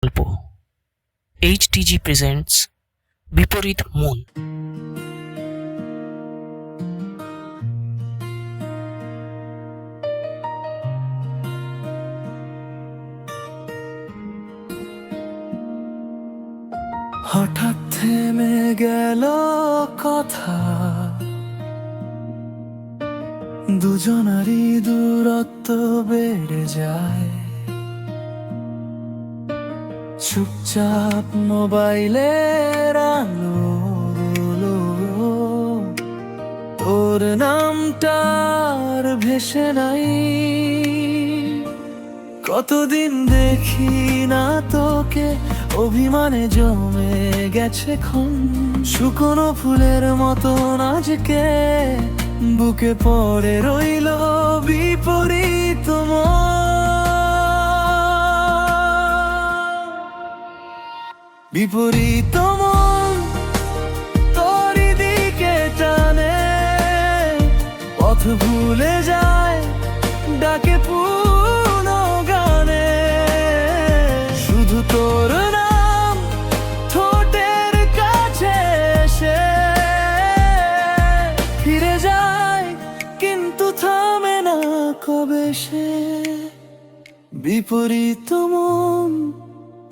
গল্প এইচটিজি প্রেজেন্টস বিপরীত মন। হঠাৎ থেমে গেল কথা, দুজনারই দূরত্ব বেড়ে যায়। চুপচাপ মোবাইলের আলো, তোর নামটার ভেসে নাই। কতদিন দেখি না তোকে, অভিমানে জমে গেছে ক্ষণ। শুকনো ফুলের মতন আজকে বুকে পড়ে রইল বিপরীত বিপরীত মন তোরই দিকে টানে, পথ ভুলে যায় ডাকে পুরনো গানে। শুধু তোর নাম ঠোঁটের কাছে এসে ফিরে যায়, কিন্তু থামে না কবে সে। বিপরীত মন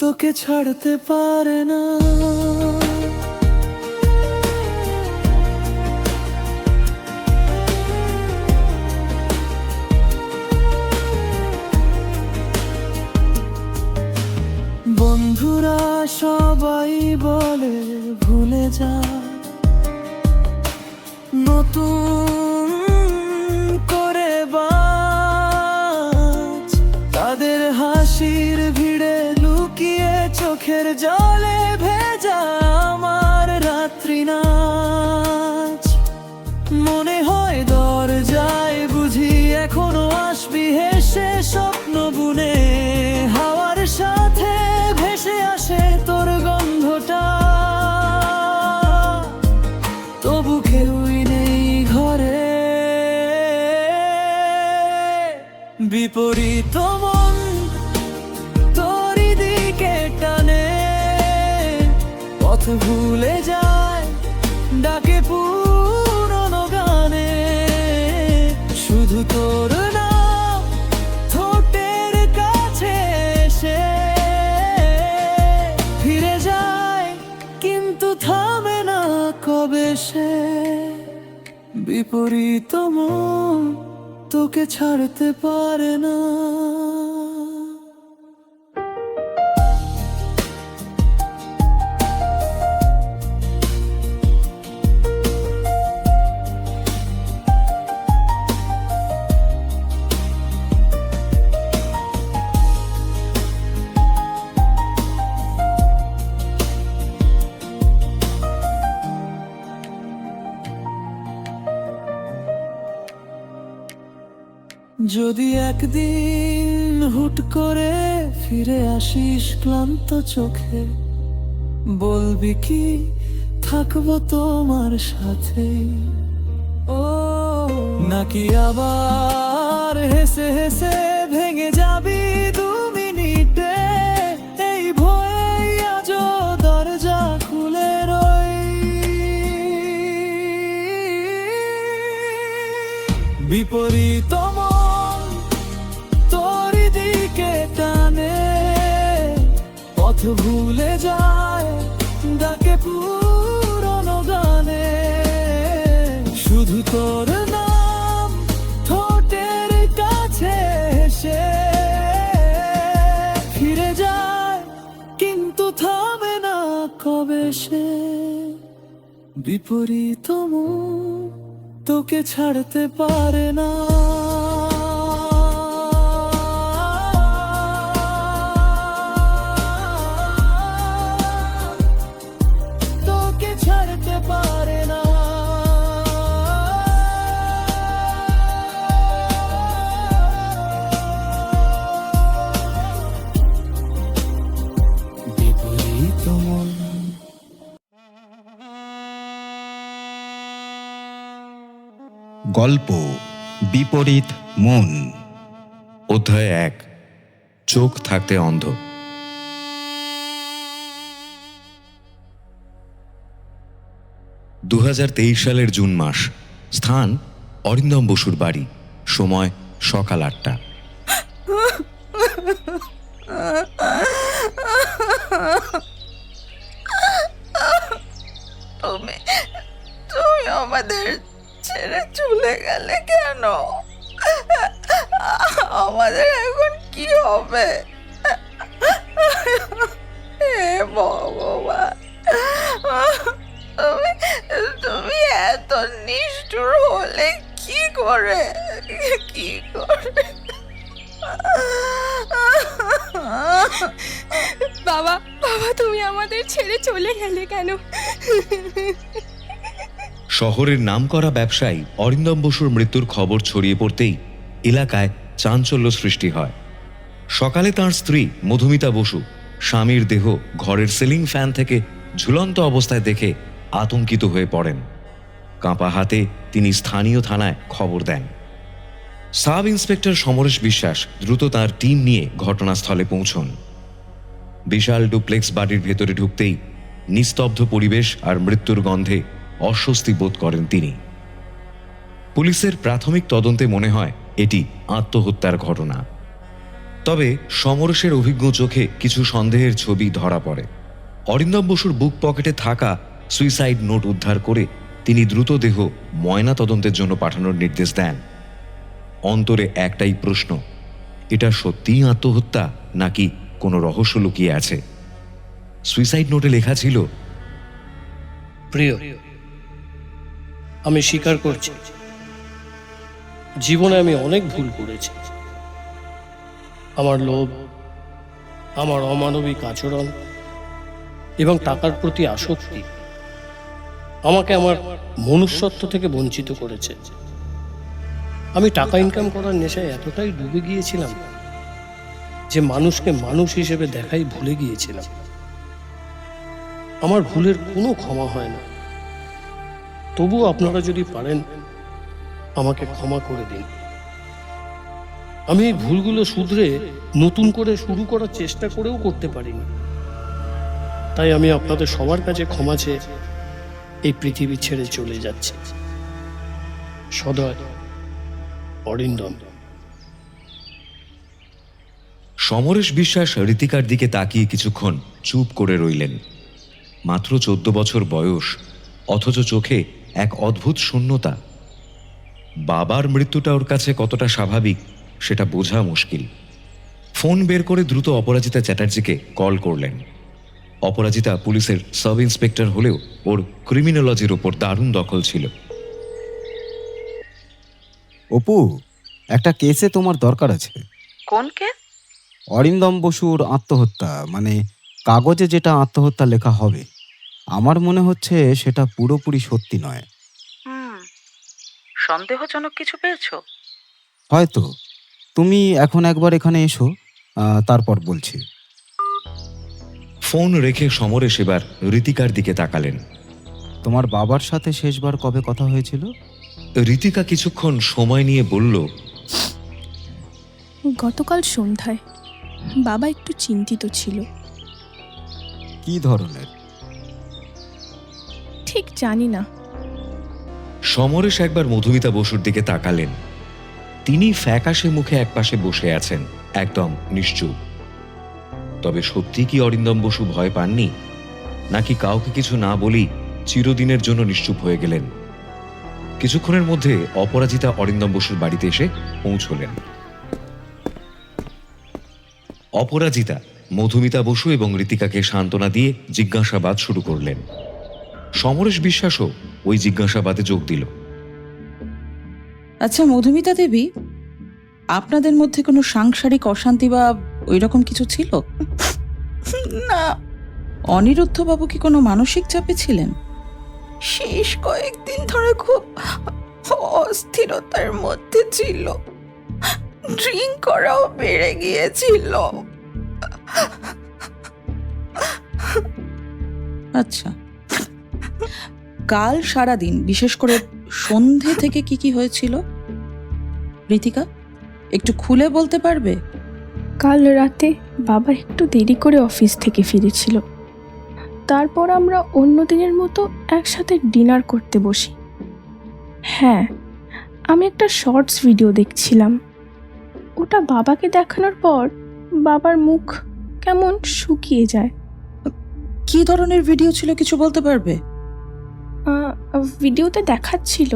তোকে ছাড়তে পারে না। বন্ধুরা সবাই বলে ভুলে যা, নতুন করে বাঁচ। তাদের হাসির ভিড়ে লুকিয়ে চোখের জলে ভেজা আমার রাত্রি নাচ। মনে হয় দরজায় বুঝি এখনো আসবি হেসে স্বপ্ন বুনে। হাওয়ার সাথে ভেসে আসে তোর গন্ধটা, তবু কেউই নেই ঘরে। বিপরীত মন তোরই দিকে টানে, পথ ভুলে যায় ডাকে পুরনো গানে। শুধু তোর নাম ঠোঁটের কাছে এসে ফিরে যায়, কিন্তু থামে না কবে সে। বিপরীত মন তোকে ছাড়তে পারে না। যদি একদিন হুট করে ফিরে আসিস ক্লান্ত চোখে, বলবি কি থাকবো তোমার সাথে। ও নাকি আবার হেসে হেসে ভেঙে যাবি 2 মিনিটে। এই ভয়ে আজও দরজা খুলে রই। বিপরীত মন তোরই দিকে টানে, পথ ভুলে যায় ডাকে পুরনো গানে। শুধু তোর নাম ঠোঁটের কাছে এসে ফিরে যায়, কিন্তু থামে না কবে সে। বিপরীত মন তোকে ছাড়তে পারে না। তোকে ছাড়তে পারে না। বিপরীত মন। গল্প বিপরীত মন। অধ্যায় 1। চোখ থাকতে অন্ধ। 2023 সালের জুন মাস। স্থান অরিন্দম বসুর বাড়ি। সময় সকাল 8টা। তুমি তুমি আমাদের ছেড়ে চলে গেলে কেন? আমাদের এখন কি হবে? হে ভগবান, তুমি তুমি এত নিষ্ঠুর হলে কি করে? বাবা, বাবা, তুমি আমাদের ছেড়ে চলে গেলে কেন? শহরের নামকরা ব্যবসায়ী অরিন্দম বসুর মৃত্যুর খবর ছড়িয়ে পড়তেই এলাকায় চাঞ্চল্য সৃষ্টি হয়। সকালে তার স্ত্রী মধুমিতা বসু স্বামীর দেহ ঘরের সিলিং ফ্যান থেকে ঝুলন্ত অবস্থায় দেখে আতঙ্কিত হয়ে পড়েন। কাঁপা হাতে তিনি স্থানীয় থানায় খবর দেন। সাব ইন্সপেক্টর সমরেশ বিশ্বাস দ্রুত তার টিম নিয়ে ঘটনাস্থলে পৌঁছন। বিশাল ডুপ্লেক্স বাড়ির ভেতরে ঢুকতেই নিস্তব্ধ পরিবেশ আর মৃত্যুর গন্ধে অস্বস্তি বোধ করেন তিনি। পুলিশের প্রাথমিক তদন্তে মনে হয় এটি আত্মহত্যার ঘটনা। তবে সমরেশের অভিজ্ঞ চোখে কিছু সন্দেহের ছবি ধরা পড়ে। অরিন্দম বসুর বুক পকেটে থাকা সুইসাইড নোট উদ্ধার করে তিনি দ্রুত দেহ ময়না তদন্তের জন্য পাঠানোর নির্দেশ দেন। অন্তরে একটাই প্রশ্ন, এটা সত্যিই আত্মহত্যা নাকি কোনো রহস্য লুকিয়ে আছে? সুইসাইড নোটে লেখা ছিল, প্রিয়, আমি স্বীকার করছি, জীবনে আমি অনেক ভুল করেছি। আমার লোভ, আমার অমানবিক আচরণ এবং টাকার প্রতি আসক্তি আমাকে আমার মনুষ্যত্ব থেকে বঞ্চিত করেছে। আমি টাকা ইনকাম করার নেশায় এতটাই ডুবে গিয়েছিলাম যে মানুষকে মানুষ হিসেবে দেখাই ভুলে গিয়েছিলাম। আমার ভুলের কোনো ক্ষমা হয় না। তবুও আপনারা যদি পারেন আমাকে ক্ষমা করে দিন। আমি এই ভুলগুলো শুধরে নতুন করে শুরু করার চেষ্টা করেও করতে পারিনি। তাই আমি আপনাদের সবার কাছে ক্ষমা চেয়ে এই পৃথিবী ছেড়ে চলে যাচ্ছি। সদয়, অরিন্দম। সমরেশ বিশ্বাস ঋতিকার দিকে তাকিয়ে কিছুক্ষণ চুপ করে রইলেন। মাত্র 14 বছর বয়স, অথচ চোখে এক অদ্ভুত শূন্যতা। বাবার মৃত্যুটা ওর কাছে কতটা স্বাভাবিক সেটা বোঝা মুশকিল। ফোন বের করে দ্রুত অপরাজিতা চ্যাটার্জিকে কল করলেন। অপরাজিতা পুলিশের সাব ইন্সপেক্টর হলেও ওর ক্রিমিনোলজির ওপর দারুণ দখল ছিল। অপু, একটা কেসে তোমার দরকার আছে। কোন কেস? অরিন্দম বসুর আত্মহত্যা, মানে কাগজে যেটা আত্মহত্যা লেখা হবে। আমার মনে হচ্ছে সেটা পুরোপুরি সত্যি নয়। সন্দেহজনক কিছু পেয়েছো? হয়তো। তুমি এখন একবার এখানে এসো, তারপর বলছি। ফোন রেখে সমরেশ এবার ঋতিকার দিকে তাকালেন। তোমার বাবার সাথে শেষবার কবে কথা হয়েছিল? ঋতিকা কিছুক্ষণ সময় নিয়ে বলল, গতকাল সন্ধ্যায়। বাবা একটু চিন্তিত ছিল। কি ধরনের? ঠিক জানি না। সমরেশ একবার মধুমিতা বসুর দিকে তাকালেন। তিনি ফ্যাকাশে মুখে একপাশে বসে আছেন, একদম নিশ্চুপ। তবে সত্যি কি অরিন্দম বসু ভয় পাননি, নাকি কাউকে কিছু না বলেই চিরদিনের জন্য নিশ্চুপ হয়ে গেলেন? কিছুক্ষণের মধ্যে অপরাজিতা অরিন্দম বসুর বাড়িতে এসে পৌঁছলেন। অপরাজিতা মধুমিতা বসু এবং ঋতিকাকে সান্ত্বনা দিয়ে জিজ্ঞাসাবাদ শুরু করলেন। সমরেশ বিশ্বাসও ওই জিজ্ঞাসাবাদে যোগ দিল। আচ্ছা মধুমিতা দেবী, আপনাদের মধ্যে কোনো সাংসারিক অশান্তি বা ওই রকম কিছু ছিল? না। অনিরুদ্ধ বাবু কি কোনো মানসিক চাপে ছিলেন? শেষ কয়েকদিন ধরে খুব অস্থিরতার মধ্যে ছিল। ড্রিঙ্ক করাও বেড়ে গিয়েছিল। আচ্ছা, কাল সারাদিন বিশেষ করে সন্ধে থেকে কি কি হয়েছিল? ঋতিকা, একটু খুলে বলতে পারবে? কাল রাতে বাবা একটু দেরি করে অফিস থেকে ফিরেছিল। তারপর আমরা অন্য দিনের মতো একসাথে ডিনার করতে বসি। হ্যাঁ, আমি একটা শর্টস ভিডিও দেখছিলাম। ওটা বাবাকে দেখানোর পর বাবার মুখ কেমন শুকিয়ে যায়। কি ধরনের ভিডিও ছিল কিছু বলতে পারবে? ভিডিওতে দেখাচ্ছিল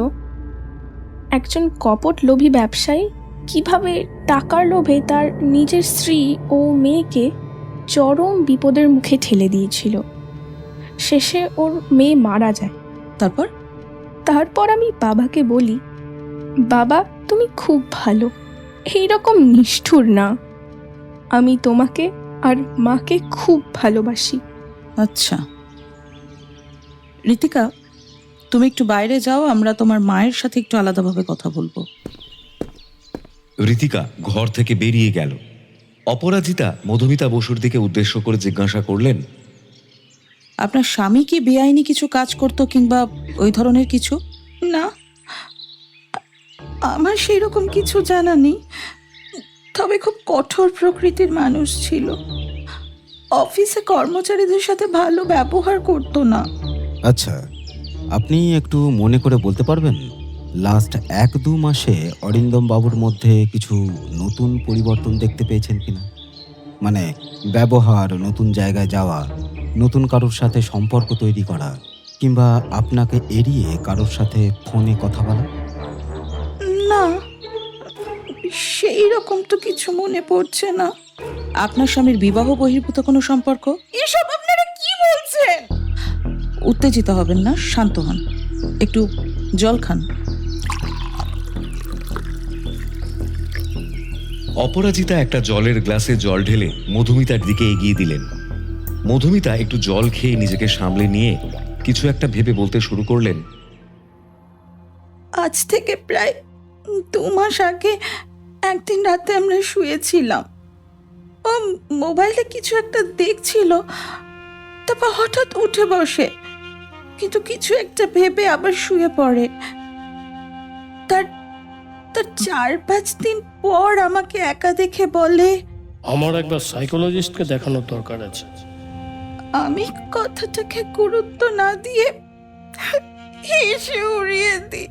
একজন কপট লোভী ব্যবসায়ী কিভাবে টাকার লোভে তার নিজের স্ত্রী ও মেয়েকে চরম বিপদের মুখে ঠেলে দিয়েছিল। শেষে ওর মেয়ে মারা যায়। তারপর আমি বাবাকে বলি, বাবা তুমি খুব ভালো, এইরকম নিষ্ঠুর না, আমি তোমাকে আর মাকে খুব ভালোবাসি। আচ্ছা ঋতিকা, তুমি একটু বাইরে যাও, আমরা তোমার মায়ের সাথে একটু আলাদাভাবে কথা বলবো। ঋতিকা ঘর থেকে বেরিয়ে গেল। অপরাজিতা মধুমিতা বসুর দিকে উদ্দেশ্য করে জিজ্ঞাসা করলেন, আপনার স্বামী কি বেআইনি কিছু কাজ করতো কিংবা ওই ধরনের কিছু? না, আমার সেই রকম কিছু জানা নেই, তবে খুব কঠোর প্রকৃতির মানুষ ছিল। অফিসে কর্মচারীদের সাথে ভালো ব্যবহার করতো না। আচ্ছা, আপনি একটু মনে করে বলতে পারবেন লাস্ট 1-2 মাসে অরিন্দম বাবুর মধ্যে কিছু নতুন পরিবর্তন দেখতে পেয়েছেন কিনা? মানে ব্যবহার, নতুন জায়গায় যাওয়া, নতুন কারোর সাথে সম্পর্ক তৈরি করা, কিংবা আপনাকে এড়িয়ে কারোর সাথে ফোনে কথা বলা? না, সেই রকম তো কিছু মনে পড়ছে না। আপনার স্বামীর বিবাহ বহির্ভূত কোনো সম্পর্ক? এসব আপনারা কি বলছেন? উত্তেজিত হবেন না, শান্ত হন, একটু জল খান। অপরাজিতা একটা জলের গ্লাসে জল ঢেলে মধুমিতার দিকে এগিয়ে দিলেন। মধুমিতা একটু জল খেয়ে নিজেকে সামলে নিয়ে কিছু একটা ভেবে বলতে শুরু করলেন, আজ থেকে প্রায় 2 মাস আগে একদিন রাতে আমরা শুয়েছিলাম, ও মোবাইলে কিছু একটা দেখছিল, তারপর হঠাৎ উঠে বসে, কিন্তু কিছু একটা ভেবে আবার শুয়ে পড়ে। তার 4-5 দিন পর আমাকে একা দেখে বলে, আমার একবার সাইকোলজিস্টকে দেখানোর দরকার আছে। আমি কথাটাকে গুরুত্ব না দিয়ে হেসে উড়িয়ে দিই।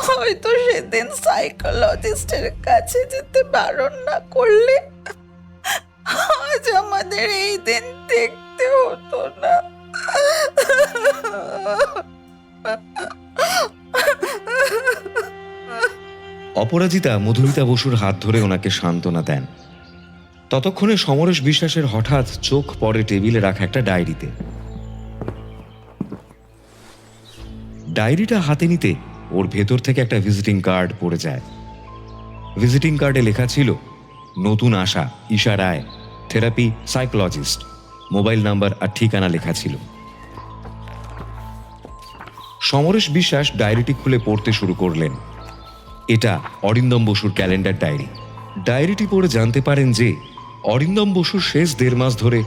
হয়তো সেদিন সাইকোলজিস্টের কাছে যেতে বারণ না করলে আজ আমাদের এই দিন দেখতে হতো না। অপরাজিতা মধুমিতা বসুর হাত ধরে ওনাকে সান্ত্বনা দেন। ততক্ষণে সমরেশ বিশ্বাসের হঠাৎ চোখ পড়ে টেবিলে রাখা একটা ডায়েরিতে। ডায়েরিটা হাতে নিতে ওর ভেতর থেকে একটা ভিজিটিং কার্ড পড়ে যায়। ভিজিটিং কার্ডে লেখা ছিল, নতুন আশা, ঈশা রায়, থেরাপি সাইকোলজিস্ট, মোবাইল নাম্বার আর ঠিকানা লেখা ছিল। সমরেশ বিশ্বাস ডায়েরিটি খুলে পড়তে শুরু করলেন। এটা অরিন্দম বসুর ক্যালেন্ডার ডায়েরি। ডায়েরিটি পড়ে জানতে পারেন যে অরিন্দম বসুর শেষ 1.5 মাস ধরে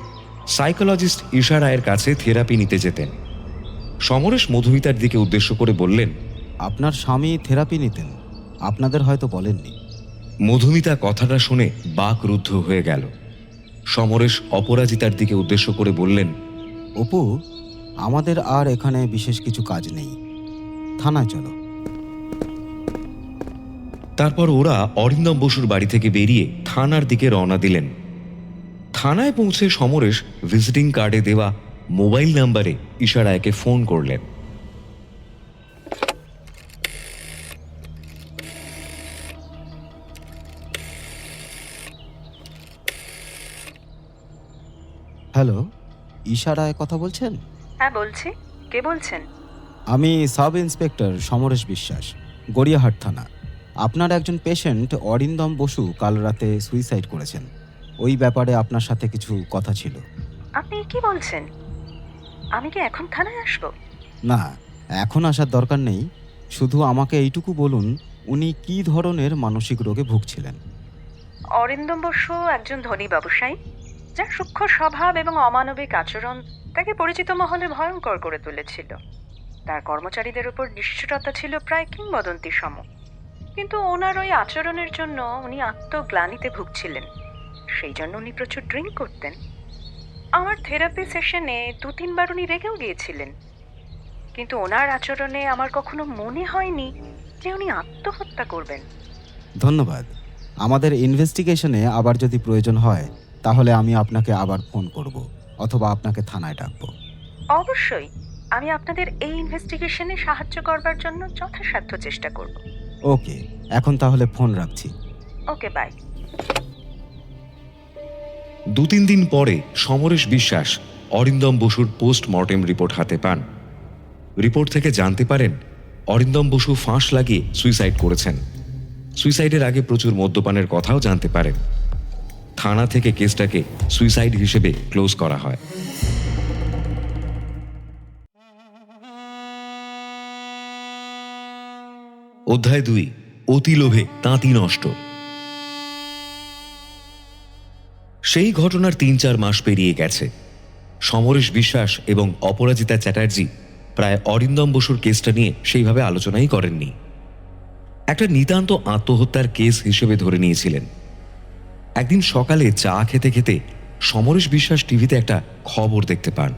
সাইকোলজিস্ট ঈশা রায়ের কাছে থেরাপি নিতে যেতেন। সমরেশ মধুমিতার দিকে উদ্দেশ্য করে বললেন, আপনার স্বামী থেরাপি নিতেন, আপনাদের হয়তো বলেননি। মধুমিতা কথাটা শুনে বাকরুদ্ধ হয়ে গেল। সমরেশ অপরাজিতার দিকে উদ্দেশ্য করে বললেন, অপু, আমাদের আর এখানে বিশেষ কিছু কাজ নেই, থানায় চলো। তারপর ওরা অরিন্দম বসুর বাড়ি থেকে বেরিয়ে থানার দিকে রওনা দিলেন। থানায় পৌঁছে সমরেশ ভিজিটিং কার্ডে দেওয়া মোবাইল নাম্বারে ঈশা রায়কে ফোন করলেন। হ্যালো, ঈশা রায় কথা বলছেন? হ্যাঁ বলছি, কে বলছেন? আমি সাব ইন্সপেক্টর সমরেশ বিশ্বাস, গড়িয়াহাট থানা। আপনার একজন পেশেন্ট অরিন্দম বসু কাল রাতে সুইসাইড করেছেন, ওই ব্যাপারে আপনার সাথে কিছু কথা ছিল। আপনি কি বলছেন? আমি কি এখন থানায় আসবো? না, এখন আসার দরকার নেই, শুধু আমাকে এইটুকু বলুন উনি কী ধরনের মানসিক রোগে ভুগছিলেন। অরিন্দম বসু একজন ধনী ব্যবসায়ী, যার সূক্ষ্ম স্বভাব এবং অমানবিক আচরণ তাকে পরিচিত মহলে ভয়ঙ্কর করে তুলেছিল। তার কর্মচারীদের উপর নিষ্ঠুরতা ছিল প্রায় কিংবদন্তি সম। কিন্তু ওনার ওই আচরণের জন্য উনি আত্মগ্লানিতে ভুগছিলেন। সেই জন্য উনি প্রচুর ড্রিঙ্ক করতেন। আমার থেরাপি সেশনে 2-3 বার উনি রেগেও গিয়েছিলেন, কিন্তু ওনার আচরণে আমার কখনো মনে হয়নি যে উনি আত্মহত্যা করবেন। ধন্যবাদ। আমাদের ইনভেস্টিগেশনে আবার যদি প্রয়োজন হয় তাহলে আমি আপনাকে আবার ফোন করব অথবা আপনাকে থানায় ডাকবো। অবশ্যই আমি আপনাদের এই ইনভেস্টিগেশনে সাহায্য করবার জন্য যথাসাধ্য চেষ্টা করব। ওকে, এখন তাহলে ফোন রাখছি। ওকে, বাই। 2-3 দিন পরে সমরেশ বিশ্বাস অরিন্দম বসুর পোস্টমর্টেম রিপোর্ট হাতে পান। রিপোর্ট থেকে জানতে পারেন অরিন্দম বসু ফাঁস লাগিয়ে সুইসাইড করেছেন। সুইসাইডের আগে প্রচুর মদ্যপানের কথাও জানতে পারেন। থানা থেকে কেসটাকে সুইসাইড হিসেবে ক্লোজ করা হয়। অধ্যায় 2, অতি লোভে তাঁতি নষ্ট। সেই ঘটনার 3-4 মাস পেরিয়ে গেছে। সমরেশ বিশ্বাস এবং অপরাজিতা চ্যাটার্জি প্রায় অরিন্দম বসুর কেসটা নিয়ে সেইভাবে আলোচনাই করেননি। একটা নিতান্ত আত্মহত্যার কেস হিসেবে ধরে নিয়েছিলেন। একদিন সকালে চা খেতে খেতে সমরেশ বিশ্বাস টিভিতে একটা খবর দেখতে পান।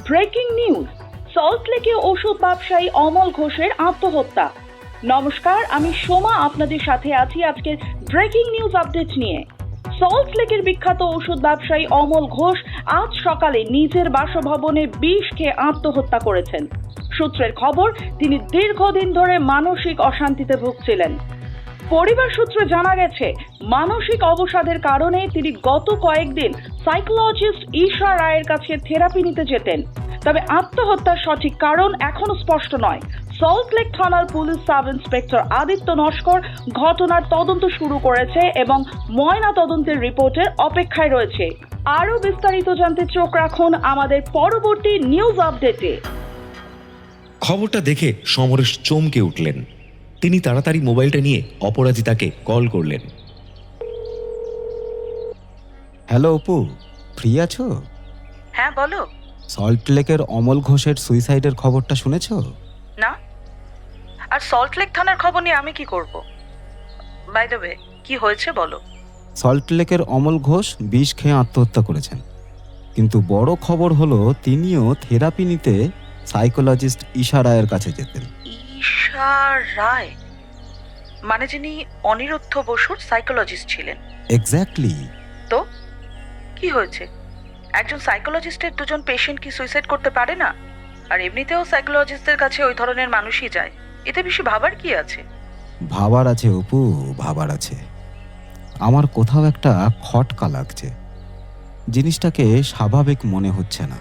ব্রেকিং নিউজ, সল্টলেকে ওষুধ ব্যবসায়ী অমল ঘোষের আত্মহত্যা। নমস্কার, আমি সোমা আপনাদের সাথে আছি আজকের ব্রেকিং নিউজ আপডেট নিয়ে। সল্টলেকের বিখ্যাত ওষুধ ব্যবসায়ী অমল ঘোষ আজ সকালে নিজের বাসভবনে বিষ খেয়ে আত্মহত্যা করেছেন। সূত্রের খবর, তিনি দীর্ঘদিন ধরে মানসিক অশান্তিতে ভুগছিলেন। পরিবার সূত্রে জানা গেছে, মানসিক অবসাদের কারণে তিনি গত কয়েকদিন সাইকোলজিস্ট ঈশা রায়ের কাছে থেরাপি নিতে যেতেন। তবে আত্মহত্যার সঠিক কারণ এখনো স্পষ্ট নয়। সল্টলেক থানার police sub inspector Aditya Naskar ঘটনার তদন্ত শুরু করেছে এবং ময়না তদন্তের রিপোর্টের অপেক্ষায় রয়েছে। আরও বিস্তারিত জানতে চোখ রাখুন আমাদের পরবর্তী নিউজ আপডেটে। খবরটা দেখে সমরেশ চমকে উঠলেন। তিনি তাড়াতাড়ি মোবাইলটা নিয়ে অপরাজিতাকে কল করলেন। হ্যালো অপু, ফ্রি আছো? হ্যাঁ বলো। সল্টলেকের অমল ঘোষের সুইসাইডের খবরটা শুনেছো? না, আর সল্টলেক থানার খবর নিয়ে আমি কি করব? বাই দ্য ওয়ে, কি হয়েছে বলো। সল্টলেকের অমল ঘোষ বিষ খেয়ে আত্মহত্যা করেছেন, কিন্তু বড় খবর হলো তিনিও থেরাপি নিতে সাইকোলজিস্ট ঈশা রায়ের কাছে যেতেন। ঈশা রায় মানে যিনি অনিরুদ্ধ বসুর সাইকোলজিস্ট ছিলেন? এক্স্যাক্টলি। তো কি হয়েছে? একজন সাইকোলজিস্টের 2জন পেশেন্ট কি সুইসাইড করতে পারে না? আর এমনিতেও সাইকোলজিস্টদের কাছে ওই ধরনের মানুষই যায়। এতে বেশি ভাবার কি আছে? ভাবার আছে অপু, ভাবার আছে। আমার কোথাও একটা খটকা লাগছে, জিনিসটাকে স্বাভাবিক মনে হচ্ছে না।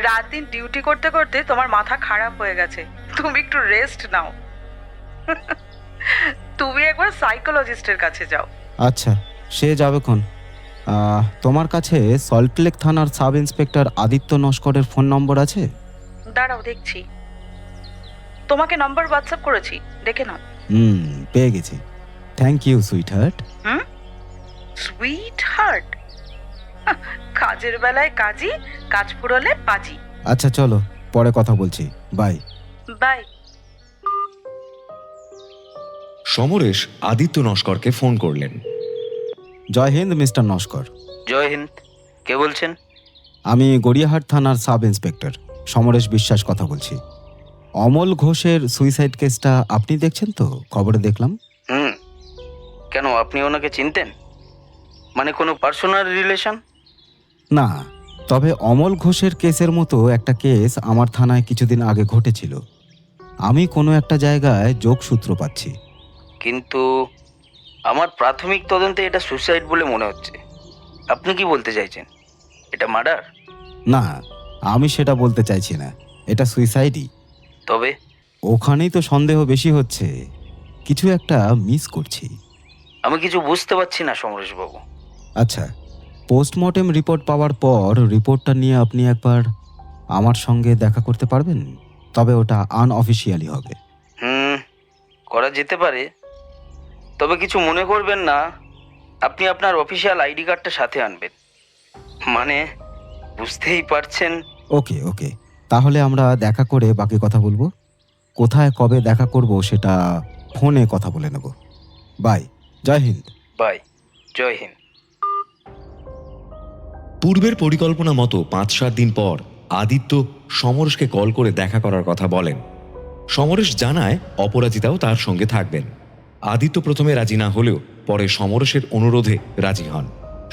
রাত দিন ডিউটি করতে করতে তোমার মাথা খারাপ হয়ে গেছে, তুমি একটু রেস্ট নাও। তুমি একবার সাইকোলজিস্টের কাছে যাও। আচ্ছা, সে যাবেক্ষণ। তোমার কাছে সল্টলেক থানার সাব ইন্সপেক্টর আদিত্য নস্করের ফোন নম্বর আছে? দাঁড়াও দেখছি। তোমাকে নম্বর হোয়াটসঅ্যাপ করেছি, দেখে নাও। পেয়ে গেছি। Thank you sweetheart. Sweetheart? কাজের বেলায় কাজী, কাজ ফুরলে পাজি। আচ্ছা চলো, পরে কথা বলছি। Bye bye. সমরেশ আদিত্য নস্করকে ফোন করলেন। জয় হিন্দ মিস্টার নস্কর। জয় হিন্দ, কে বলছেন? আমি গড়িয়াহাট থানার সাব ইন্সপেক্টর সমরেশ বিশ্বাস কথা বলছি। অমল ঘোষের সুইসাইড কেসটা আপনি দেখছেন তো? খবরে দেখলাম। কেন, আপনি ওনাকে চিনতেন? মানে কোনো পার্সোনাল রিলেশন? না, তবে অমল ঘোষের কেসের মতো একটা কেস আমার থানায় কিছুদিন আগে ঘটেছিল। আমি কোনো একটা জায়গায় যোগসূত্র পাচ্ছি। কিন্তু আমার প্রাথমিক তদন্তে এটা সুইসাইড বলে মনে হচ্ছে। আপনি কি বলতে চাইছেন? এটা মার্ডার? না, আমি সেটা বলতে চাইছি না, এটা সুইসাইডই। তবে ওখানেই তো সন্দেহ বেশি হচ্ছে, কিছু একটা মিস করছি। আমি কিছু বুঝতে পারছি না সমরেশবাবু। আচ্ছা, পোস্টমর্টেম রিপোর্ট পাওয়ার পর রিপোর্টটা নিয়ে আপনি একবার আমার সঙ্গে দেখা করতে পারবেন? তবে ওটা আনঅফিসিয়ালি হবে। করা যেতে পারে, তবে কিছু মনে করবেন না। আপনি আপনার অফিসিয়াল আইডি কার্ডটা সাথে আনবেন। মানে বুঝতেই পারছেন। ওকে ওকে, তাহলে আমরা দেখা করে বাকি কথা বলবো। কোথায় কবে দেখা করব সেটা ফোনে কথা বলে নেব। বাই। জয় হিন্দ। বাই। জয় হিন্দ। পূর্বের পরিকল্পনা মতো 5-7 দিন পর আদিত্য সমরেশকে কল করে দেখা করার কথা বলেন। সমরেশ জানায় অপরাজিতাও তার সঙ্গে থাকবেন। আদিত্য প্রথমে রাজি না হলেও পরে সমরেশের অনুরোধে রাজি হন।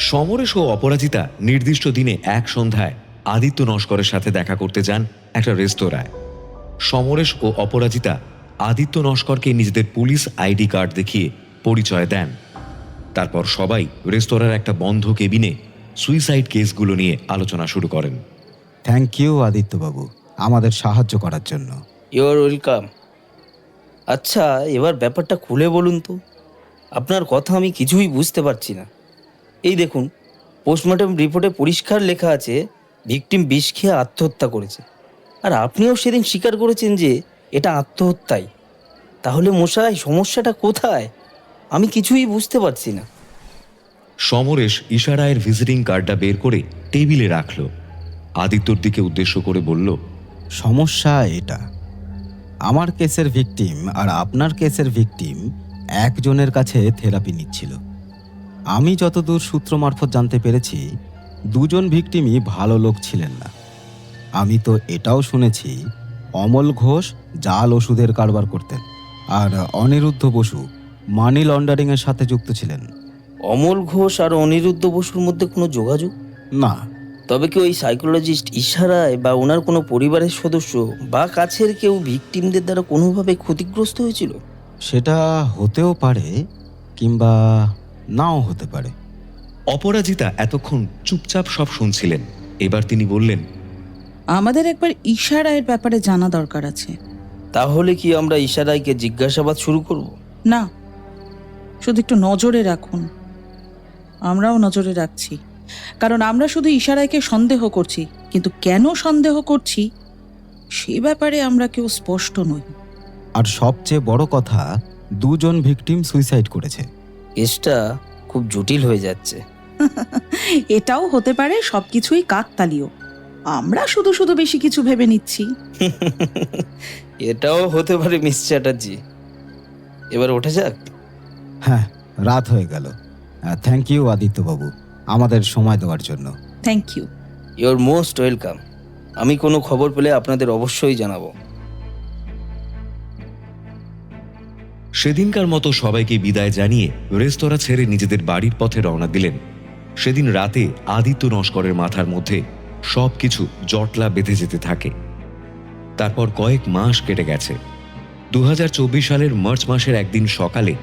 সমরেশ ও অপরাজিতা নির্দিষ্ট দিনে এক সন্ধ্যায় আদিত্য নস্করের সাথে দেখা করতে যান একটা রেস্তোরাঁয়। সমরেশ ও অপরাজিতা আদিত্য নস্করকে নিজেদের পুলিশ আইডি কার্ড দেখিয়ে পরিচয় দেন। তারপর সবাই রেস্তোরাঁর একটা বন্ধ কেবিনে সুইসাইড কেসগুলো নিয়ে আলোচনা শুরু করেন। থ্যাংক ইউ আদিত্যবাবু, আমাদের সাহায্য করার জন্য। Your welcome. আচ্ছা, এবার ব্যাপারটা খুলে বলুন তো। আপনার কথা আমি কিছুই বুঝতে পারছি না। এই দেখুন, পোস্টমর্টম রিপোর্টে পরিষ্কার লেখা আছে ভিকটিম বিষ খেয়ে আত্মহত্যা করেছে, আর আপনিও সেদিন স্বীকার করেছেন যে এটা আত্মহত্যাই। তাহলে মশাই সমস্যাটা কোথায়? আমি কিছুই বুঝতে পারছি না। সমরেশ ইশারায়ের ভিজিটিং কার্ডটা বের করে টেবিলে রাখল। আদিত্যর দিকে উদ্দেশ্য করে বলল, সমস্যা এটা, আমার কেসের ভিকটিম আর আপনার কেসের ভিকটিম একজনের কাছে থেরাপি নিচ্ছিল। আমি যতদূর সূত্র মারফত জানতে পেরেছি, দুজন ভিকটিমই ভালো লোক ছিলেন না। আমি তো এটাও শুনেছি অমল ঘোষ জাল ওষুধের কারবার করতেন, আর অনিরুদ্ধ বসু মানি লন্ডারিংয়ের সাথে যুক্ত ছিলেন। অমল ঘোষ আর অনিরুদ্ধ বসুর মধ্যে কোনো যোগাযোগ? না। তবে কি ওই সাইকোলজিস্ট ইশারায় বা ওনার কোনো পরিবারের সদস্য বা কাছের কেউ ভিকটিমদের দ্বারা কোনোভাবে ক্ষতিগ্রস্ত হয়েছিল? সেটা হতেও পারে, কিংবা নাও হতে পারে। অপরাজিতা এতক্ষণ চুপচাপ সব শুনছিলেন। এবার তিনি বললেন, আমাদের একবার ইশারায়ের ব্যাপারে জানা দরকার আছে। তাহলে কি আমরা ইশারাইকে জিজ্ঞাসাবাদ শুরু করব? না, শুধু একটু নজরে রাখুন। আমরাও নজরে রাখছি, কারণ আমরা শুধু ইশারাইকে সন্দেহ করছি, কিন্তু কেন সন্দেহ করছি সে ব্যাপারে আমরা কেউ স্পষ্ট নই। আর সবচেয়ে বড় কথা, দুজন ভিকটিম সুইসাইড করেছে। কেসটা খুব জটিল হয়ে যাচ্ছে। এটাও হতে পারে সবকিছুই কাকতালীয়, আমরা শুধু শুধু বেশি কিছু ভেবে নিচ্ছি। এটাও হতে পারে মিস চ্যাটার্জি। এবার ওঠা যাক। হ্যাঁ, রাত হয়ে গেল। থ্যাংক ইউ আদিত্যবাবু, আমাদের সময় দেওয়ার জন্য। Thank you. Your most welcome. আমি কোনো খবর পেলে আপনাদের অবশ্যই জানাবো। সেদিনকার মতো সবাইকে বিদায় জানিয়ে রেস্তোরাঁ ছেড়ে নিজেদের বাড়ির পথে রওনা দিলেন। সেদিন রাতে আদিত্য নস্করের মাথার মধ্যে সবকিছু জটলা বেঁধে যেতে থাকে। তারপর কয়েক মাস কেটে গেছে। 2024 সালের মার্চ মাসের একদিন সকালে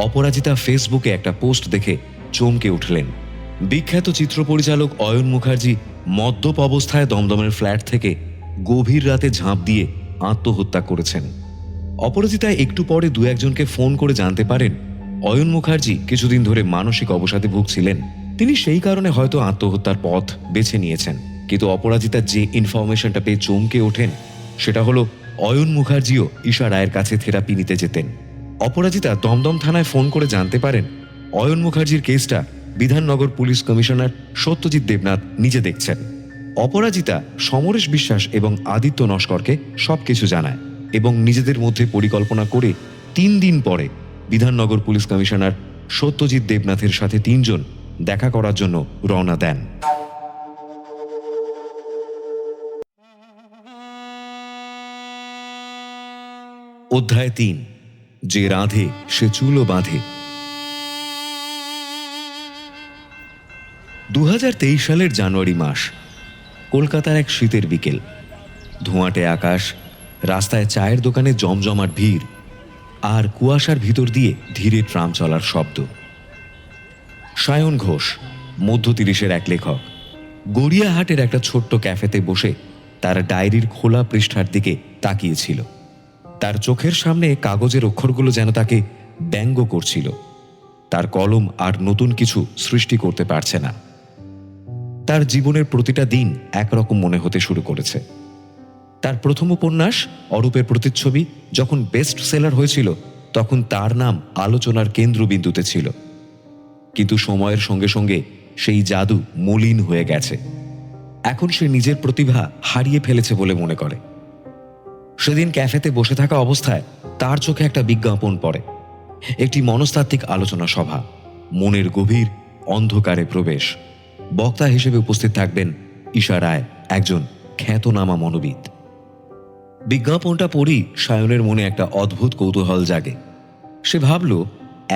অপরাজিতা ফেসবুকে একটা পোস্ট দেখে চমকে উঠলেন। বিখ্যাত চিত্র পরিচালক অয়ন মুখার্জি মদ্যপ অবস্থায় দমদমের ফ্ল্যাট থেকে গভীর রাতে ঝাঁপ দিয়ে আত্মহত্যা করেছেন। অপরাজিতা একটু পরে 2-1জনকে ফোন করে জানতে পারেন অয়ন মুখার্জি কিছুদিন ধরে মানসিক অবসাদে ভুগছিলেন। তিনি সেই কারণে হয়তো আত্মহত্যার পথ বেছে নিয়েছেন। কিন্তু অপরাজিতা যে ইনফরমেশনটা পেয়ে চমকে ওঠেন সেটা হলো অয়ন মুখার্জিও ঈশা রায়ের কাছে থেরাপি নিতে যেতেন। অপরাজিতা দমদম থানায় ফোন করে জানতে পারেন অয়ন মুখার্জির কেসটা বিধাননগর পুলিশ কমিশনার সত্যজিৎ দেবনাথ নিজে দেখছেন। অপরাজিতা সমরেশ বিশ্বাস এবং আদিত্য নস্করকে সবকিছু জানায় এবং নিজেদের মধ্যে পরিকল্পনা করে 3 দিন পরে বিধাননগর পুলিশ কমিশনার সত্যজিৎ দেবনাথের সাথে 3 জন দেখা করার জন্য রওনা দেন। অধ্যায় 3, যে রাঁধে সে চুলো বাঁধে। 2023 সালের জানুয়ারি মাস, কলকাতার এক শীতের বিকেল। ধোঁয়াটে আকাশ, রাস্তায় চায়ের দোকানে জমজমাট ভিড়, আর কুয়াশার ভিতর দিয়ে ধীরে ট্রাম চলার শব্দ। সায়ন ঘোষ মধ্য 30-এর এক লেখক গড়িয়াহাটের একটা ছোট্ট ক্যাফেতে বসে তার ডায়েরির খোলা পৃষ্ঠার দিকে তাকিয়েছিল। তার চোখের সামনে কাগজের অক্ষরগুলো যেন তাকে ব্যঙ্গ করছিল। তার কলম আর নতুন কিছু সৃষ্টি করতে পারছে না। তার জীবনের প্রতিটা দিন একরকম মনে হতে শুরু করেছে। তার প্রথম উপন্যাস অরূপের প্রতিচ্ছবি যখন বেস্ট সেলার হয়েছিল, তখন তার নাম আলোচনার কেন্দ্রবিন্দুতে ছিল। কিন্তু সময়ের সঙ্গে সঙ্গে সেই জাদু মলিন হয়ে গেছে। এখন সে নিজের প্রতিভা হারিয়ে ফেলেছে বলে মনে করে। সেদিন ক্যাফেতে বসে থাকা অবস্থায় তার চোখে একটা বিজ্ঞাপন পড়ে, একটি মনস্তাত্ত্বিক আলোচনা সভা, মনের গভীর অন্ধকারে প্রবেশ। বক্তা হিসেবে উপস্থিত থাকবেন ঈশা রায়, একজন খ্যাতনামা মনোবিদ। বিজ্ঞাপনটা পড়ি সায়নের মনে একটা অদ্ভুত কৌতূহল জাগে। সে ভাবল,